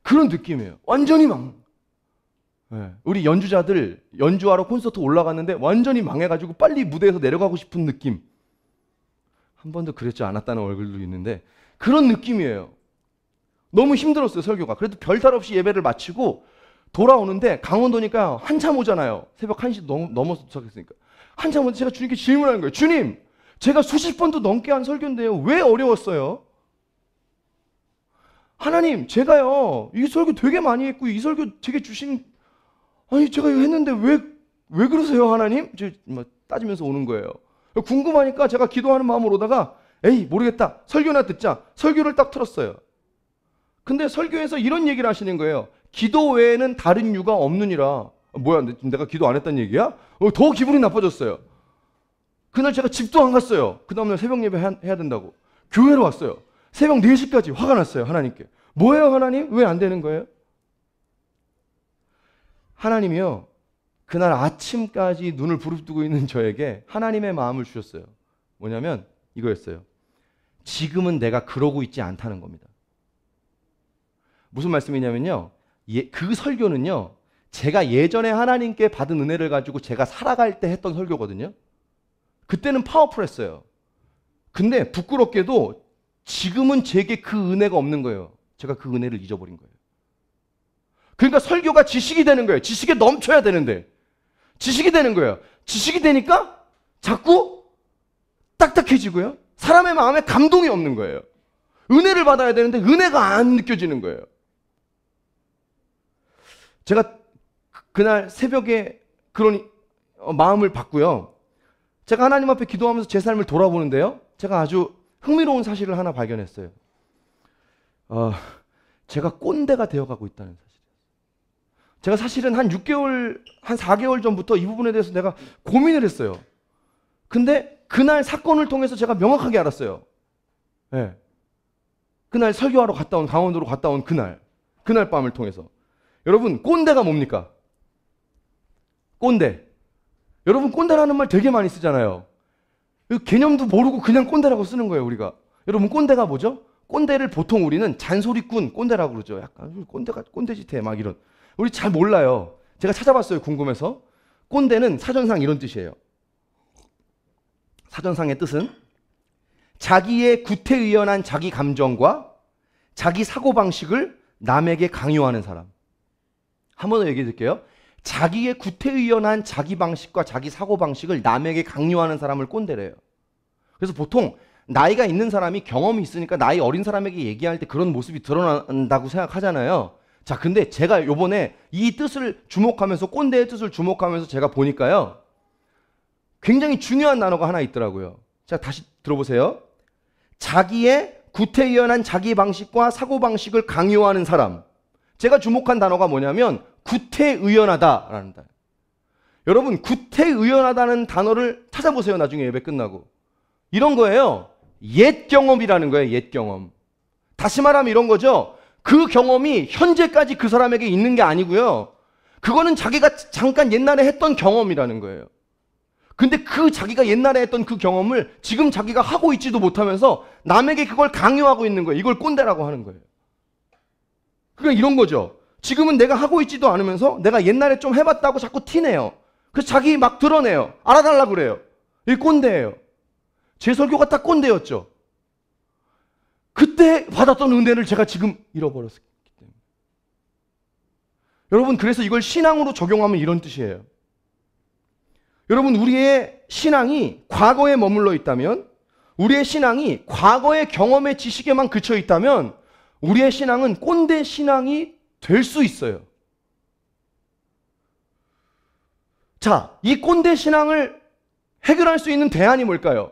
그런 느낌이에요. 완전히 망. 우리 연주자들 연주하러 콘서트 올라갔는데 완전히 망해가지고 빨리 무대에서 내려가고 싶은 느낌. 한 번도 그랬지 않았다는 얼굴도 있는데 그런 느낌이에요. 너무 힘들었어요, 설교가. 그래도 별탈 없이 예배를 마치고 돌아오는데 강원도니까 한참 오잖아요. 새벽 1시 넘어서 도착했으니까. 한참 오는데 제가 주님께 질문하는 거예요. 주님, 제가 수십 번도 넘게 한 설교인데요. 왜 어려웠어요? 하나님, 제가요, 이 설교 되게 많이 했고 이 설교 되게 제가 이거 했는데 왜 그러세요, 하나님? 따지면서 오는 거예요. 궁금하니까 제가 기도하는 마음으로 오다가 에이, 모르겠다. 설교나 듣자. 설교를 딱 틀었어요. 근데 설교에서 이런 얘기를 하시는 거예요. 기도 외에는 다른 이유가 없느니라. 뭐야, 내가 기도 안 했다는 얘기야? 더 기분이 나빠졌어요. 그날 제가 집도 안 갔어요. 그 다음날 새벽 예배 해야 된다고. 교회로 왔어요. 새벽 4시까지 화가 났어요, 하나님께. 뭐예요, 하나님? 왜 안 되는 거예요? 하나님이요, 그날 아침까지 눈을 부릅뜨고 있는 저에게 하나님의 마음을 주셨어요. 뭐냐면 이거였어요. 지금은 내가 그러고 있지 않다는 겁니다. 무슨 말씀이냐면요, 그 설교는요, 제가 예전에 하나님께 받은 은혜를 가지고 제가 살아갈 때 했던 설교거든요. 그때는 파워풀했어요. 근데 부끄럽게도 지금은 제게 그 은혜가 없는 거예요. 제가 그 은혜를 잊어버린 거예요. 그러니까 설교가 지식이 되는 거예요. 지식에 넘쳐야 되는데 지식이 되는 거예요. 지식이 되니까 자꾸 딱딱해지고요, 사람의 마음에 감동이 없는 거예요. 은혜를 받아야 되는데 은혜가 안 느껴지는 거예요. 제가 그날 새벽에 그런 마음을 받고요, 제가 하나님 앞에 기도하면서 제 삶을 돌아보는데요, 제가 아주 흥미로운 사실을 하나 발견했어요. 제가 꼰대가 되어가고 있다는 사실이에요. 제가 사실은 한 4개월 전부터 이 부분에 대해서 내가 고민을 했어요. 근데 그날 사건을 통해서 제가 명확하게 알았어요. 네. 그날 설교하러 강원도로 갔다 온 그날 밤을 통해서. 여러분, 꼰대가 뭡니까? 꼰대. 여러분, 꼰대라는 말 되게 많이 쓰잖아요. 개념도 모르고 그냥 꼰대라고 쓰는 거예요, 우리가. 여러분, 꼰대가 뭐죠? 꼰대를 보통 우리는 잔소리꾼, 꼰대라고 그러죠. 약간 꼰대짓해 막 이런. 우리 잘 몰라요. 제가 찾아봤어요, 궁금해서. 꼰대는 사전상 이런 뜻이에요. 사전상의 뜻은 자기의 구태의연한 자기 감정과 자기 사고방식을 남에게 강요하는 사람. 한 번 더 얘기해 드릴게요. 자기의 구태의연한 자기 방식과 자기 사고방식을 남에게 강요하는 사람을 꼰대래요. 그래서 보통 나이가 있는 사람이 경험이 있으니까 나이 어린 사람에게 얘기할 때 그런 모습이 드러난다고 생각하잖아요. 자, 근데 제가 요번에 이 뜻을 주목하면서, 꼰대의 뜻을 주목하면서 제가 보니까요, 굉장히 중요한 단어가 하나 있더라고요. 자, 다시 들어보세요. 자기의 구태의연한 자기 방식과 사고방식을 강요하는 사람. 제가 주목한 단어가 뭐냐면 구태의연하다라는 단어. 여러분, 구태의연하다는 단어를 찾아보세요, 나중에 예배 끝나고. 이런 거예요. 옛 경험이라는 거예요, 옛 경험. 다시 말하면 이런 거죠. 그 경험이 현재까지 그 사람에게 있는 게 아니고요, 그거는 자기가 잠깐 옛날에 했던 경험이라는 거예요. 근데 그 자기가 옛날에 했던 그 경험을 지금 자기가 하고 있지도 못하면서 남에게 그걸 강요하고 있는 거예요. 이걸 꼰대라고 하는 거예요. 그러니까 이런 거죠. 지금은 내가 하고 있지도 않으면서 내가 옛날에 좀 해봤다고 자꾸 티내요. 그래서 자기 막 드러내요. 알아달라고 그래요. 이게 꼰대예요. 제 설교가 딱 꼰대였죠. 그때 받았던 은혜를 제가 지금 잃어버렸기 때문에. 여러분, 그래서 이걸 신앙으로 적용하면 이런 뜻이에요. 여러분, 우리의 신앙이 과거에 머물러 있다면, 우리의 신앙이 과거의 경험의 지식에만 그쳐 있다면 우리의 신앙은 꼰대 신앙이 될 수 있어요. 자, 이 꼰대 신앙을 해결할 수 있는 대안이 뭘까요?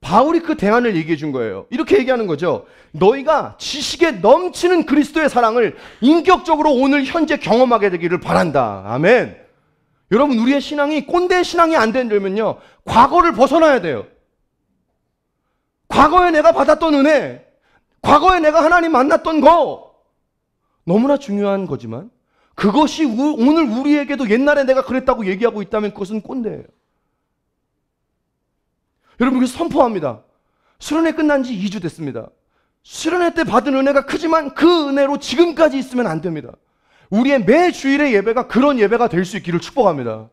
바울이 그 대안을 얘기해 준 거예요. 이렇게 얘기하는 거죠. 너희가 지식에 넘치는 그리스도의 사랑을 인격적으로 오늘 현재 경험하게 되기를 바란다. 아멘. 여러분, 우리의 신앙이 꼰대 신앙이 안 되려면요, 과거를 벗어나야 돼요. 과거에 내가 받았던 은혜, 과거에 내가 하나님 만났던 거 너무나 중요한 거지만 그것이 오늘 우리에게도 옛날에 내가 그랬다고 얘기하고 있다면 그것은 꼰대예요. 여러분, 그래서 선포합니다. 수련회 끝난 지 2주 됐습니다. 수련회 때 받은 은혜가 크지만 그 은혜로 지금까지 있으면 안 됩니다. 우리의 매 주일의 예배가 그런 예배가 될 수 있기를 축복합니다.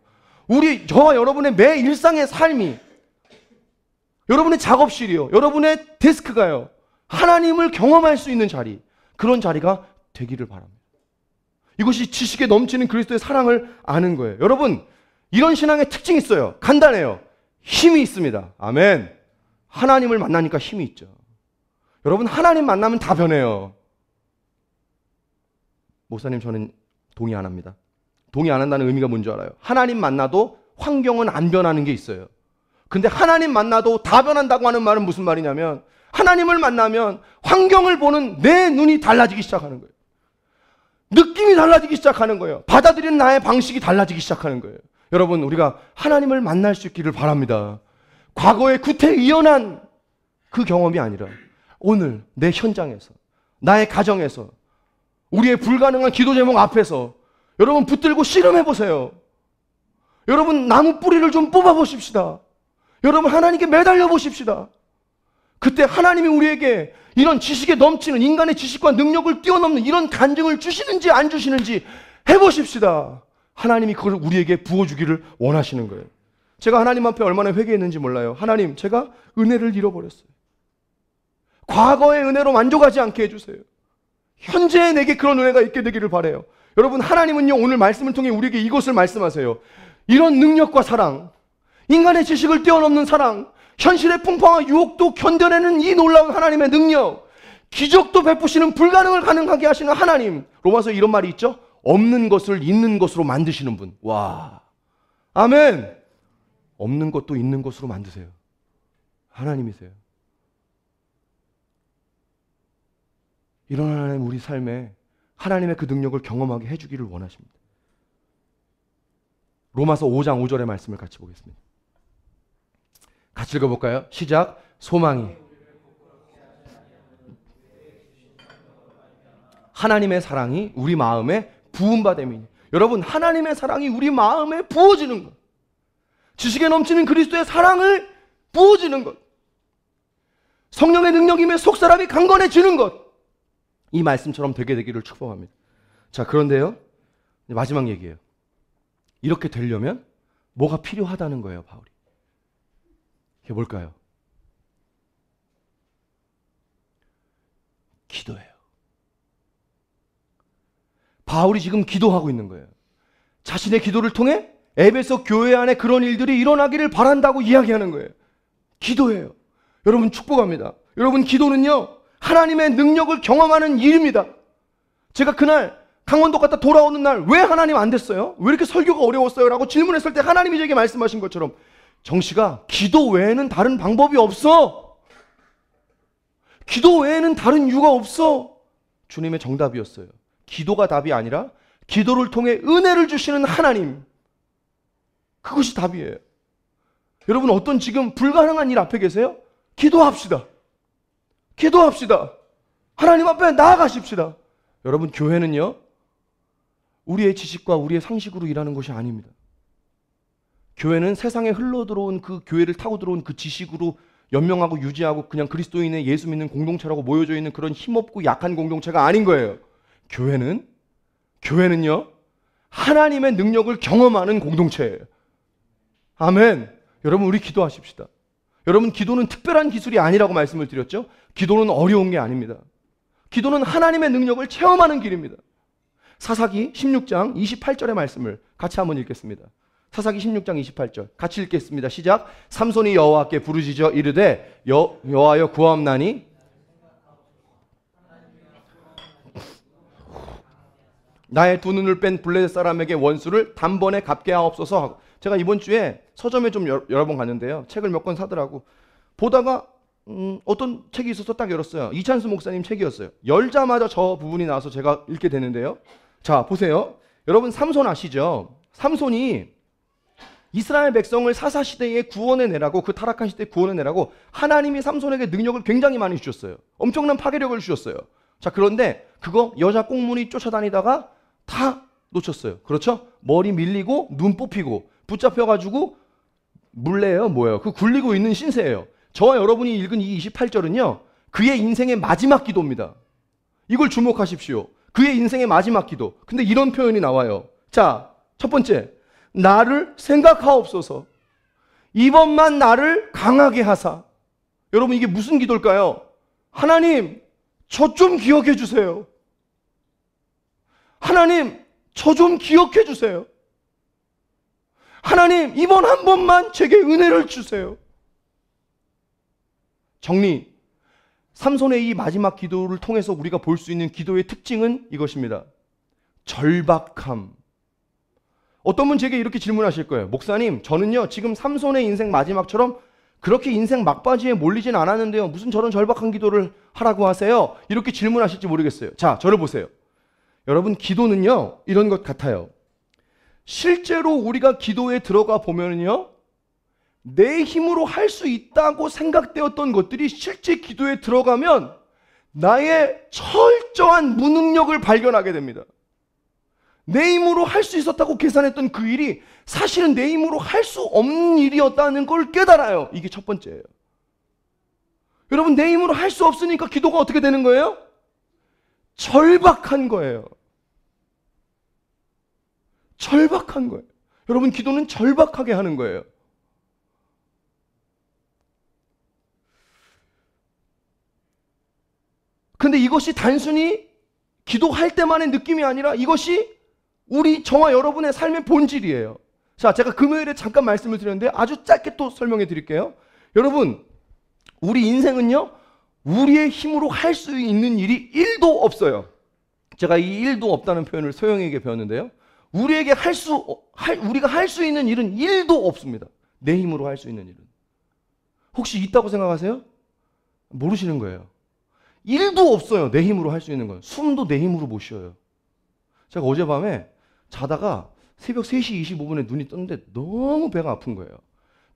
저와 여러분의 매 일상의 삶이, 여러분의 작업실이요, 여러분의 데스크가요, 하나님을 경험할 수 있는 자리, 그런 자리가 되기를 바랍니다. 이것이 지식에 넘치는 그리스도의 사랑을 아는 거예요. 여러분, 이런 신앙의 특징이 있어요. 간단해요. 힘이 있습니다. 아멘. 하나님을 만나니까 힘이 있죠. 여러분, 하나님 만나면 다 변해요. 목사님, 저는 동의 안 합니다. 동의 안 한다는 의미가 뭔지 알아요? 하나님 만나도 환경은 안 변하는 게 있어요. 근데 하나님 만나도 다 변한다고 하는 말은 무슨 말이냐면, 하나님을 만나면 환경을 보는 내 눈이 달라지기 시작하는 거예요. 느낌이 달라지기 시작하는 거예요. 받아들이는 나의 방식이 달라지기 시작하는 거예요. 여러분, 우리가 하나님을 만날 수 있기를 바랍니다. 과거의 구태의연한 그 경험이 아니라 오늘 내 현장에서, 나의 가정에서, 우리의 불가능한 기도 제목 앞에서 여러분 붙들고 씨름해 보세요. 여러분, 나무 뿌리를 좀 뽑아 보십시다. 여러분, 하나님께 매달려 보십시다. 그때 하나님이 우리에게 이런 지식에 넘치는, 인간의 지식과 능력을 뛰어넘는 이런 간증을 주시는지 안 주시는지 해보십시다. 하나님이 그걸 우리에게 부어주기를 원하시는 거예요. 제가 하나님 앞에 얼마나 회개했는지 몰라요. 하나님, 제가 은혜를 잃어버렸어요. 과거의 은혜로 만족하지 않게 해주세요. 현재의 내게 그런 은혜가 있게 되기를 바라요. 여러분, 하나님은요, 오늘 말씀을 통해 우리에게 이것을 말씀하세요. 이런 능력과 사랑, 인간의 지식을 뛰어넘는 사랑, 현실의 풍파와 유혹도 견뎌내는 이 놀라운 하나님의 능력, 기적도 베푸시는 불가능을 가능하게 하시는 하나님. 로마서에 이런 말이 있죠? 없는 것을 있는 것으로 만드시는 분. 와, 아멘. 없는 것도 있는 것으로 만드세요. 하나님이세요. 이런 하나님, 우리 삶에 하나님의 그 능력을 경험하게 해주기를 원하십니다. 로마서 5장 5절의 말씀을 같이 보겠습니다. 같이 읽어볼까요? 시작. 소망이 하나님의 사랑이 우리 마음에 부음받음이니. 여러분, 하나님의 사랑이 우리 마음에 부어지는 것, 지식에 넘치는 그리스도의 사랑을 부어지는 것, 성령의 능력임에 속사람이 강건해지는 것, 이 말씀처럼 되게 되기를 축복합니다. 자, 그런데요, 마지막 얘기예요. 이렇게 되려면 뭐가 필요하다는 거예요, 바울이. 이게 뭘까요? 기도예요. 바울이 지금 기도하고 있는 거예요. 자신의 기도를 통해 에베소 교회 안에 그런 일들이 일어나기를 바란다고 이야기하는 거예요. 기도예요. 여러분, 축복합니다. 여러분, 기도는요, 하나님의 능력을 경험하는 일입니다. 제가 그날 강원도 갔다 돌아오는 날 왜 하나님 안 됐어요? 왜 이렇게 설교가 어려웠어요? 라고 질문했을 때 하나님이 저에게 말씀하신 것처럼, 정씨가 기도 외에는 다른 방법이 없어. 기도 외에는 다른 이유가 없어. 주님의 정답이었어요. 기도가 답이 아니라 기도를 통해 은혜를 주시는 하나님, 그것이 답이에요. 여러분, 어떤 지금 불가능한 일 앞에 계세요? 기도합시다. 기도합시다. 하나님 앞에 나아가십시다. 여러분, 교회는요, 우리의 지식과 우리의 상식으로 일하는 것이 아닙니다. 교회는 세상에 흘러들어온 그 교회를 타고 들어온 그 지식으로 연명하고 유지하고 그냥 그리스도인의 예수 믿는 공동체라고 모여져 있는 그런 힘없고 약한 공동체가 아닌 거예요. 교회는요, 하나님의 능력을 경험하는 공동체예요. 아멘. 여러분, 우리 기도하십시다. 여러분, 기도는 특별한 기술이 아니라고 말씀을 드렸죠? 기도는 어려운 게 아닙니다. 기도는 하나님의 능력을 체험하는 길입니다. 사사기 16장 28절의 말씀을 같이 한번 읽겠습니다. 사사기 16장 28절 같이 읽겠습니다. 시작. 삼손이 여호와께 부르짖어 이르되 여호와여 구하옵나니 나의 두 눈을 뺀 블레셋 사람에게 원수를 단번에 갚게 하옵소서 하고. 제가 이번 주에 서점에 좀 여러 번 갔는데요. 책을 몇 권 사더라고. 보다가 어떤 책이 있어서 딱 열었어요. 이찬수 목사님 책이었어요. 열자마자 저 부분이 나와서 제가 읽게 되는데요. 자, 보세요. 여러분, 삼손 아시죠? 삼손이 이스라엘 백성을 사사 시대에 구원해내라고, 그 타락한 시대에 구원해내라고 하나님이 삼손에게 능력을 굉장히 많이 주셨어요. 엄청난 파괴력을 주셨어요. 자, 그런데 그거 여자 꽁무니 쫓아다니다가 다 놓쳤어요. 그렇죠? 머리 밀리고 눈 뽑히고 붙잡혀가지고 물레예요, 뭐예요? 그 굴리고 있는 신세예요. 저와 여러분이 읽은 이 28절은요, 그의 인생의 마지막 기도입니다. 이걸 주목하십시오. 그의 인생의 마지막 기도. 근데 이런 표현이 나와요. 자, 첫 번째, 나를 생각하옵소서. 이번만 나를 강하게 하사. 여러분, 이게 무슨 기도일까요? 하나님, 저 좀 기억해 주세요. 하나님, 저 좀 기억해 주세요. 하나님, 이번 한 번만 제게 은혜를 주세요. 정리. 삼손의 이 마지막 기도를 통해서 우리가 볼 수 있는 기도의 특징은 이것입니다. 절박함. 어떤 분 제게 이렇게 질문하실 거예요. 목사님, 저는요 지금 삼손의 인생 마지막처럼 그렇게 인생 막바지에 몰리진 않았는데요, 무슨 저런 절박한 기도를 하라고 하세요? 이렇게 질문하실지 모르겠어요. 자, 저를 보세요. 여러분, 기도는요 이런 것 같아요. 실제로 우리가 기도에 들어가 보면요, 내 힘으로 할 수 있다고 생각되었던 것들이 실제 기도에 들어가면 나의 철저한 무능력을 발견하게 됩니다. 내 힘으로 할 수 있었다고 계산했던 그 일이 사실은 내 힘으로 할 수 없는 일이었다는 걸 깨달아요. 이게 첫 번째예요. 여러분, 내 힘으로 할 수 없으니까 기도가 어떻게 되는 거예요? 절박한 거예요. 절박한 거예요. 여러분, 기도는 절박하게 하는 거예요. 근데 이것이 단순히 기도할 때만의 느낌이 아니라 이것이 저와 여러분의 삶의 본질이에요. 자, 제가 금요일에 잠깐 말씀을 드렸는데 아주 짧게 또 설명해 드릴게요. 여러분, 우리 인생은요, 우리의 힘으로 할 수 있는 일이 1도 없어요. 제가 이 1도 없다는 표현을 소영에게 배웠는데요. 우리가 할 수 있는 일은 1도 없습니다. 내 힘으로 할 수 있는 일은. 혹시 있다고 생각하세요? 모르시는 거예요. 1도 없어요. 내 힘으로 할 수 있는 건. 숨도 내 힘으로 못 쉬어요. 제가 어젯밤에 자다가 새벽 3시 25분에 눈이 떴는데 너무 배가 아픈 거예요.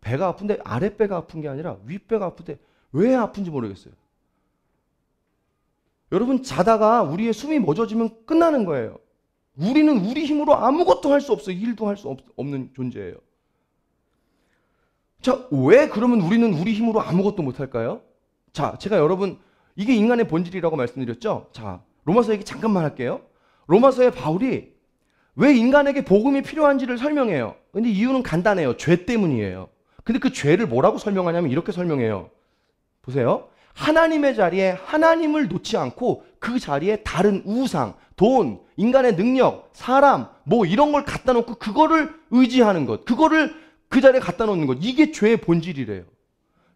배가 아픈데 아랫배가 아픈 게 아니라 윗배가 아픈데 왜 아픈지 모르겠어요. 여러분, 자다가 우리의 숨이 멎어지면 끝나는 거예요. 우리는 우리 힘으로 아무것도 할 수 없어요. 일도 할 수 없는 존재예요. 자, 왜 그러면 우리는 우리 힘으로 아무것도 못 할까요? 자, 제가 여러분, 이게 인간의 본질이라고 말씀드렸죠? 자, 로마서 얘기 잠깐만 할게요. 로마서의 바울이 왜 인간에게 복음이 필요한지를 설명해요. 근데 이유는 간단해요. 죄 때문이에요. 근데 그 죄를 뭐라고 설명하냐면 이렇게 설명해요. 보세요. 하나님의 자리에 하나님을 놓지 않고 그 자리에 다른 우상, 돈, 인간의 능력, 사람, 뭐 이런 걸 갖다 놓고 그거를 의지하는 것, 그거를 그 자리에 갖다 놓는 것, 이게 죄의 본질이래요.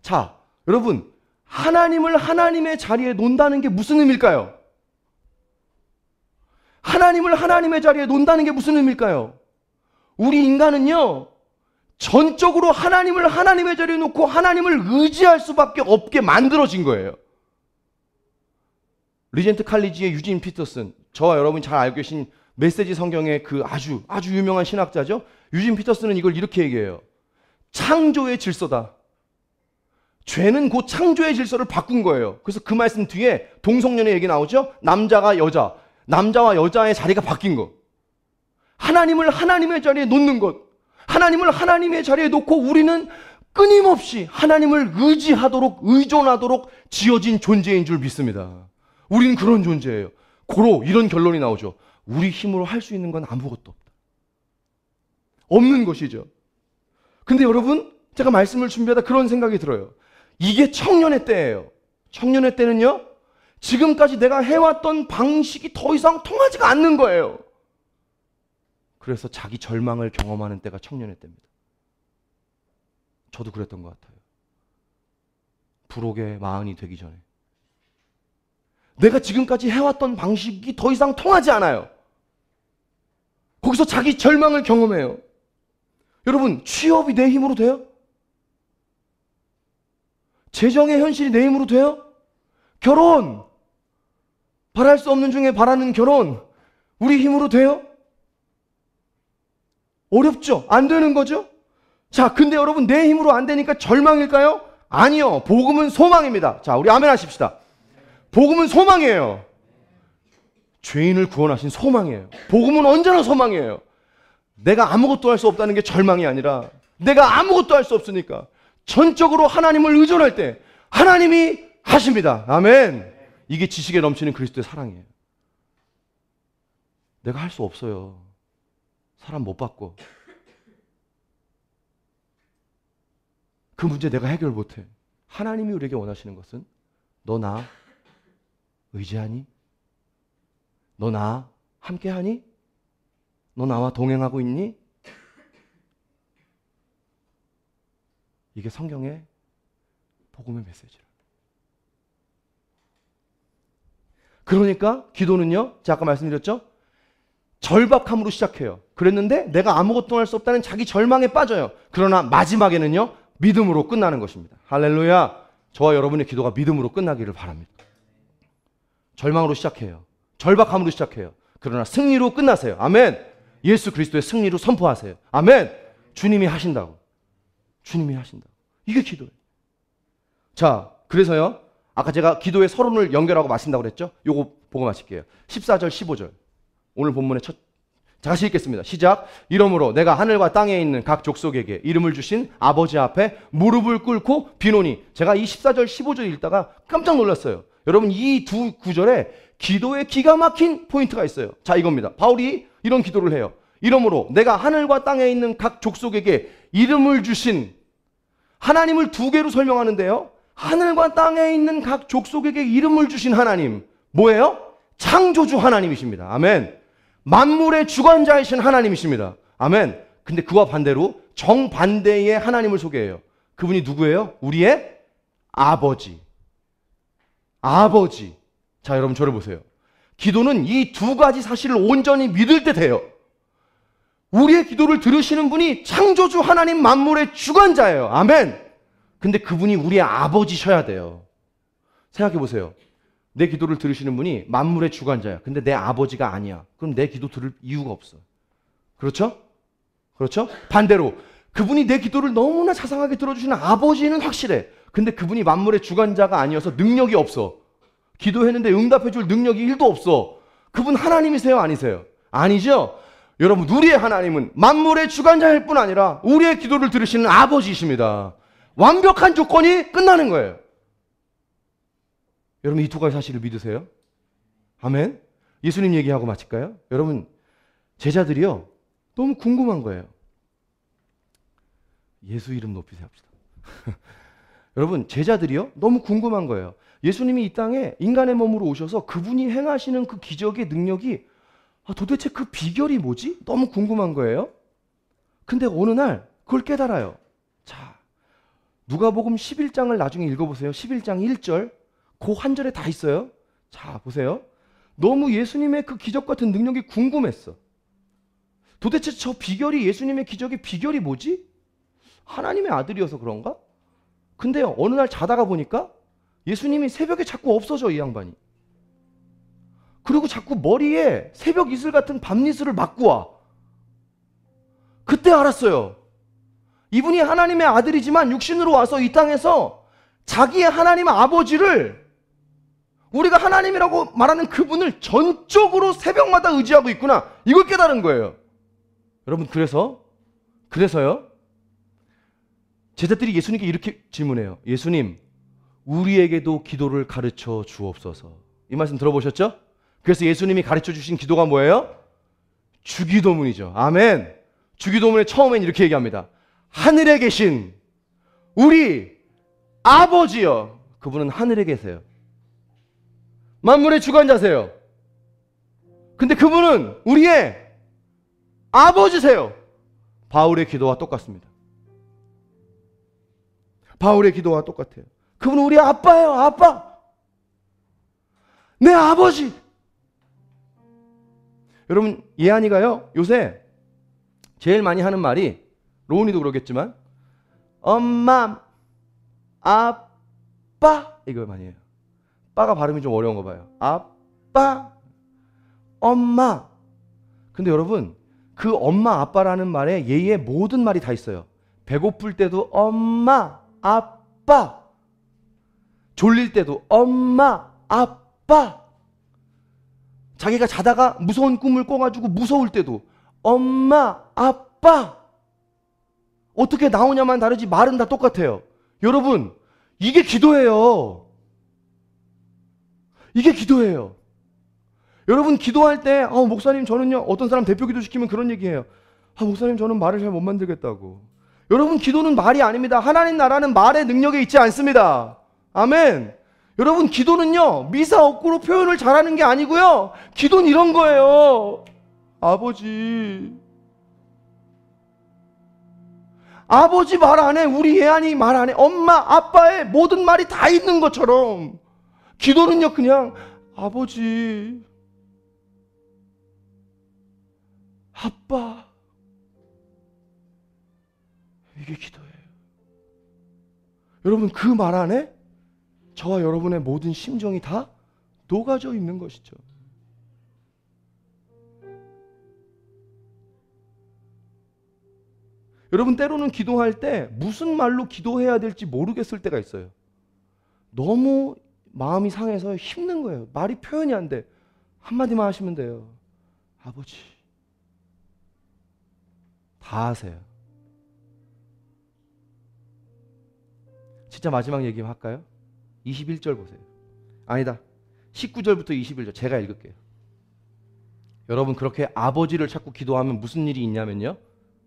자, 여러분, 하나님을 하나님의 자리에 놓는다는 게 무슨 의미일까요? 하나님을 하나님의 자리에 놓는다는 게 무슨 의미일까요? 우리 인간은요, 전적으로 하나님을 하나님의 자리에 놓고 하나님을 의지할 수밖에 없게 만들어진 거예요. 리젠트 칼리지의 유진 피터슨, 저와 여러분이 잘 알고 계신 메시지 성경의 그 아주 유명한 신학자죠. 유진 피터슨은 이걸 이렇게 얘기해요. 창조의 질서다. 죄는 곧 창조의 질서를 바꾼 거예요. 그래서 그 말씀 뒤에 동성연애 얘기 나오죠. 남자와 여자의 자리가 바뀐 것. 하나님을 하나님의 자리에 놓는 것. 하나님을 하나님의 자리에 놓고 우리는 끊임없이 하나님을 의지하도록, 의존하도록 지어진 존재인 줄 믿습니다. 우리는 그런 존재예요. 고로 이런 결론이 나오죠. 우리 힘으로 할 수 있는 건 아무것도 없다. 없는 것이죠. 근데 여러분, 제가 말씀을 준비하다 그런 생각이 들어요. 이게 청년의 때예요. 청년의 때는요, 지금까지 내가 해왔던 방식이 더 이상 통하지가 않는 거예요. 그래서 자기 절망을 경험하는 때가 청년의 때입니다. 저도 그랬던 것 같아요. 부록의 마흔이 되기 전에. 내가 지금까지 해왔던 방식이 더 이상 통하지 않아요. 거기서 자기 절망을 경험해요. 여러분, 취업이 내 힘으로 돼요? 재정의 현실이 내 힘으로 돼요? 결혼! 바랄 수 없는 중에 바라는 결혼! 우리 힘으로 돼요? 어렵죠? 안 되는 거죠? 자, 근데 여러분, 내 힘으로 안 되니까 절망일까요? 아니요. 복음은 소망입니다. 자, 우리 아멘 하십시다. 복음은 소망이에요. 죄인을 구원하신 소망이에요. 복음은 언제나 소망이에요. 내가 아무것도 할 수 없다는 게 절망이 아니라 내가 아무것도 할 수 없으니까 전적으로 하나님을 의존할 때 하나님이 하십니다. 아멘. 이게 지식에 넘치는 그리스도의 사랑이에요. 내가 할 수 없어요. 사람 못 받고. 그 문제 내가 해결 못해. 하나님이 우리에게 원하시는 것은 너 나 의지하니? 너 나 함께하니? 너 나와 동행하고 있니? 이게 성경의 복음의 메시지라. 그러니까 기도는요, 제가 아까 말씀드렸죠? 절박함으로 시작해요. 그랬는데 내가 아무것도 할 수 없다는 자기 절망에 빠져요. 그러나 마지막에는요, 믿음으로 끝나는 것입니다. 할렐루야. 저와 여러분의 기도가 믿음으로 끝나기를 바랍니다. 절망으로 시작해요. 절박함으로 시작해요. 그러나 승리로 끝나세요. 아멘. 예수 그리스도의 승리로 선포하세요. 아멘. 주님이 하신다고. 주님이 하신다고. 이게 기도예요. 자, 그래서요, 아까 제가 기도의 서론을 연결하고 마친다고 그랬죠? 요거 보고 마칠게요. 14절 15절. 오늘 본문의 자, 다시 읽겠습니다. 시작. 이러므로 내가 하늘과 땅에 있는 각 족속에게 이름을 주신 아버지 앞에 무릎을 꿇고 비노니. 제가 이 14절 15절 읽다가 깜짝 놀랐어요. 여러분, 이 두 구절에 기도에 기가 막힌 포인트가 있어요. 자, 이겁니다. 바울이 이런 기도를 해요. 이러므로 내가 하늘과 땅에 있는 각 족속에게 이름을 주신, 하나님을 두 개로 설명하는데요, 하늘과 땅에 있는 각 족속에게 이름을 주신 하나님, 뭐예요? 창조주 하나님이십니다. 아멘. 만물의 주관자이신 하나님이십니다. 아멘. 근데 그와 반대로 정반대의 하나님을 소개해요. 그분이 누구예요? 우리의 아버지. 아버지. 자, 여러분 저를 보세요. 기도는 이 두 가지 사실을 온전히 믿을 때 돼요. 우리의 기도를 들으시는 분이 창조주 하나님 만물의 주관자예요. 아멘. 근데 그분이 우리의 아버지셔야 돼요. 생각해 보세요. 내 기도를 들으시는 분이 만물의 주관자야. 근데 내 아버지가 아니야. 그럼 내 기도 들을 이유가 없어. 그렇죠? 그렇죠? 반대로 그분이 내 기도를 너무나 자상하게 들어주시는 아버지는 확실해. 근데 그분이 만물의 주관자가 아니어서 능력이 없어. 기도했는데 응답해 줄 능력이 1도 없어. 그분 하나님이세요? 아니세요? 아니죠? 여러분, 우리의 하나님은 만물의 주관자일 뿐 아니라 우리의 기도를 들으시는 아버지이십니다. 완벽한 조건이 끝나는 거예요. 여러분, 이 두 가지 사실을 믿으세요? 아멘. 예수님 얘기하고 마칠까요? 여러분, 제자들이요, 너무 궁금한 거예요. 예수 이름 높이 세웁시다. 여러분, 제자들이요, 너무 궁금한 거예요. 예수님이 이 땅에 인간의 몸으로 오셔서 그분이 행하시는 그 기적의 능력이 도대체 그 비결이 뭐지? 너무 궁금한 거예요. 근데 어느 날 그걸 깨달아요. 자, 누가복음 11장을 나중에 읽어보세요. 11장 1절. 그 한 절에 다 있어요. 자, 보세요. 너무 예수님의 그 기적 같은 능력이 궁금했어. 도대체 저 비결이, 예수님의 기적의 비결이 뭐지? 하나님의 아들이어서 그런가? 근데요, 어느 날 자다가 보니까 예수님이 새벽에 자꾸 없어져, 이 양반이. 그리고 자꾸 머리에 새벽 이슬 같은 밤이슬을 맞고 와. 그때 알았어요. 이분이 하나님의 아들이지만 육신으로 와서 이 땅에서 자기의 하나님 아버지를, 우리가 하나님이라고 말하는 그분을 전적으로 새벽마다 의지하고 있구나, 이걸 깨달은 거예요. 여러분, 그래서요, 제자들이 예수님께 이렇게 질문해요. 예수님, 우리에게도 기도를 가르쳐 주옵소서. 이 말씀 들어보셨죠? 그래서 예수님이 가르쳐 주신 기도가 뭐예요? 주기도문이죠. 아멘. 주기도문의 처음엔 이렇게 얘기합니다. 하늘에 계신 우리 아버지여. 그분은 하늘에 계세요. 만물의 주관자세요. 근데 그분은 우리의 아버지세요. 바울의 기도와 똑같습니다. 바울의 기도와 똑같아요. 그분은 우리 아빠예요. 아빠. 내 아버지. 여러분, 예한이가요, 요새 제일 많이 하는 말이, 로운이도 그러겠지만, 엄마, 아빠, 이거 많이 해요. 빠가 발음이 좀 어려운 거 봐요. 아빠, 엄마. 근데 여러분, 그 엄마, 아빠라는 말에 얘의 모든 말이 다 있어요. 배고플 때도 엄마, 아빠. 졸릴 때도 엄마, 아빠. 자기가 자다가 무서운 꿈을 꿔가지고 무서울 때도 엄마, 아빠. 어떻게 나오냐만 다르지 말은 다 똑같아요. 여러분, 이게 기도예요. 이게 기도예요. 여러분, 기도할 때 목사님 저는요, 어떤 사람 대표 기도 시키면 그런 얘기해요. 목사님 저는 말을 잘 못 만들겠다고. 여러분, 기도는 말이 아닙니다. 하나님 나라는 말의 능력에 있지 않습니다. 아멘. 여러분, 기도는요, 미사 억구로 표현을 잘하는 게 아니고요, 기도는 이런 거예요. 아버지. 아버지 말 안 해. 우리 예한이 말 안 해. 엄마, 아빠의 모든 말이 다 있는 것처럼 기도는요, 그냥 아버지, 아빠. 이게 기도예요. 여러분, 그 말 안에 저와 여러분의 모든 심정이 다 녹아져 있는 것이죠. 여러분, 때로는 기도할 때 무슨 말로 기도해야 될지 모르겠을 때가 있어요. 너무 마음이 상해서 힘든 거예요. 말이 표현이 안 돼. 한마디만 하시면 돼요. 아버지. 다 하세요. 진짜 마지막 얘기 할까요? 21절 보세요. 아니다. 19절부터 21절 제가 읽을게요. 여러분, 그렇게 아버지를 찾고 기도하면 무슨 일이 있냐면요,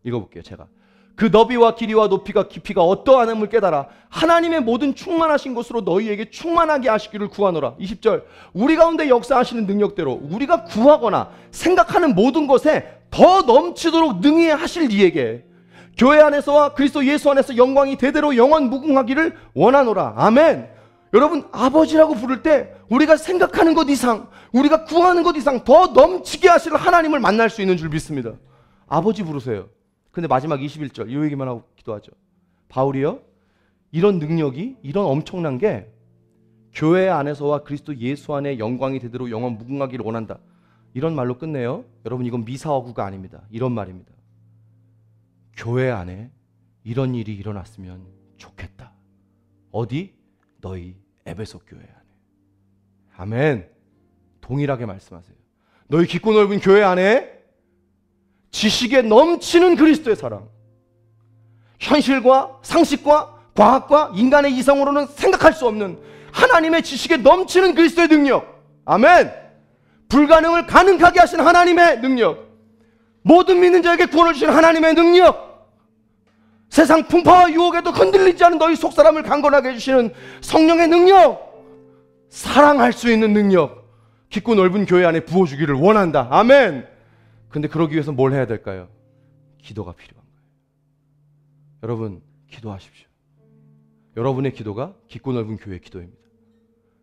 읽어볼게요. 제가 그 너비와 길이와 높이가 깊이가 어떠하는을 깨달아 하나님의 모든 충만하신 것으로 너희에게 충만하게 하시기를 구하노라. 20절 우리 가운데 역사하시는 능력대로 우리가 구하거나 생각하는 모든 것에 더 넘치도록 능히 하실 이에게 교회 안에서와 그리스도 예수 안에서 영광이 대대로 영원 무궁하기를 원하노라. 아멘. 여러분, 아버지라고 부를 때 우리가 생각하는 것 이상, 우리가 구하는 것 이상 더 넘치게 하실 하나님을 만날 수 있는 줄 믿습니다. 아버지 부르세요. 근데 마지막 21절 이 얘기만 하고 기도하죠. 바울이요, 이런 능력이, 이런 엄청난 게 교회 안에서와 그리스도 예수 안에 영광이 대대로 영원 무궁하기를 원한다. 이런 말로 끝내요. 여러분, 이건 미사어구가 아닙니다. 이런 말입니다. 교회 안에 이런 일이 일어났으면 좋겠다. 어디? 너희 에베소 교회 안에. 아멘. 동일하게 말씀하세요. 너희 깊고 넓은 교회 안에 지식에 넘치는 그리스도의 사랑, 현실과 상식과 과학과 인간의 이성으로는 생각할 수 없는 하나님의 지식에 넘치는 그리스도의 능력. 아멘. 불가능을 가능하게 하신 하나님의 능력, 모든 믿는 자에게 구원을 주신 하나님의 능력, 세상 풍파와 유혹에도 흔들리지 않은 너희 속사람을 강건하게 해주시는 성령의 능력, 사랑할 수 있는 능력, 깊고 넓은 교회 안에 부어주기를 원한다. 아멘. 근데 그러기 위해서 뭘 해야 될까요? 기도가 필요한 거예요. 여러분, 기도하십시오. 여러분의 기도가 깊고 넓은 교회의 기도입니다.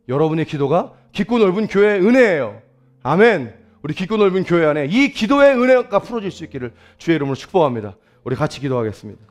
여러분의 기도가 깊고 넓은 교회의 은혜예요. 아멘. 우리 깊고 넓은 교회 안에 이 기도의 은혜가 풀어질 수 있기를 주의 이름으로 축복합니다. 우리 같이 기도하겠습니다.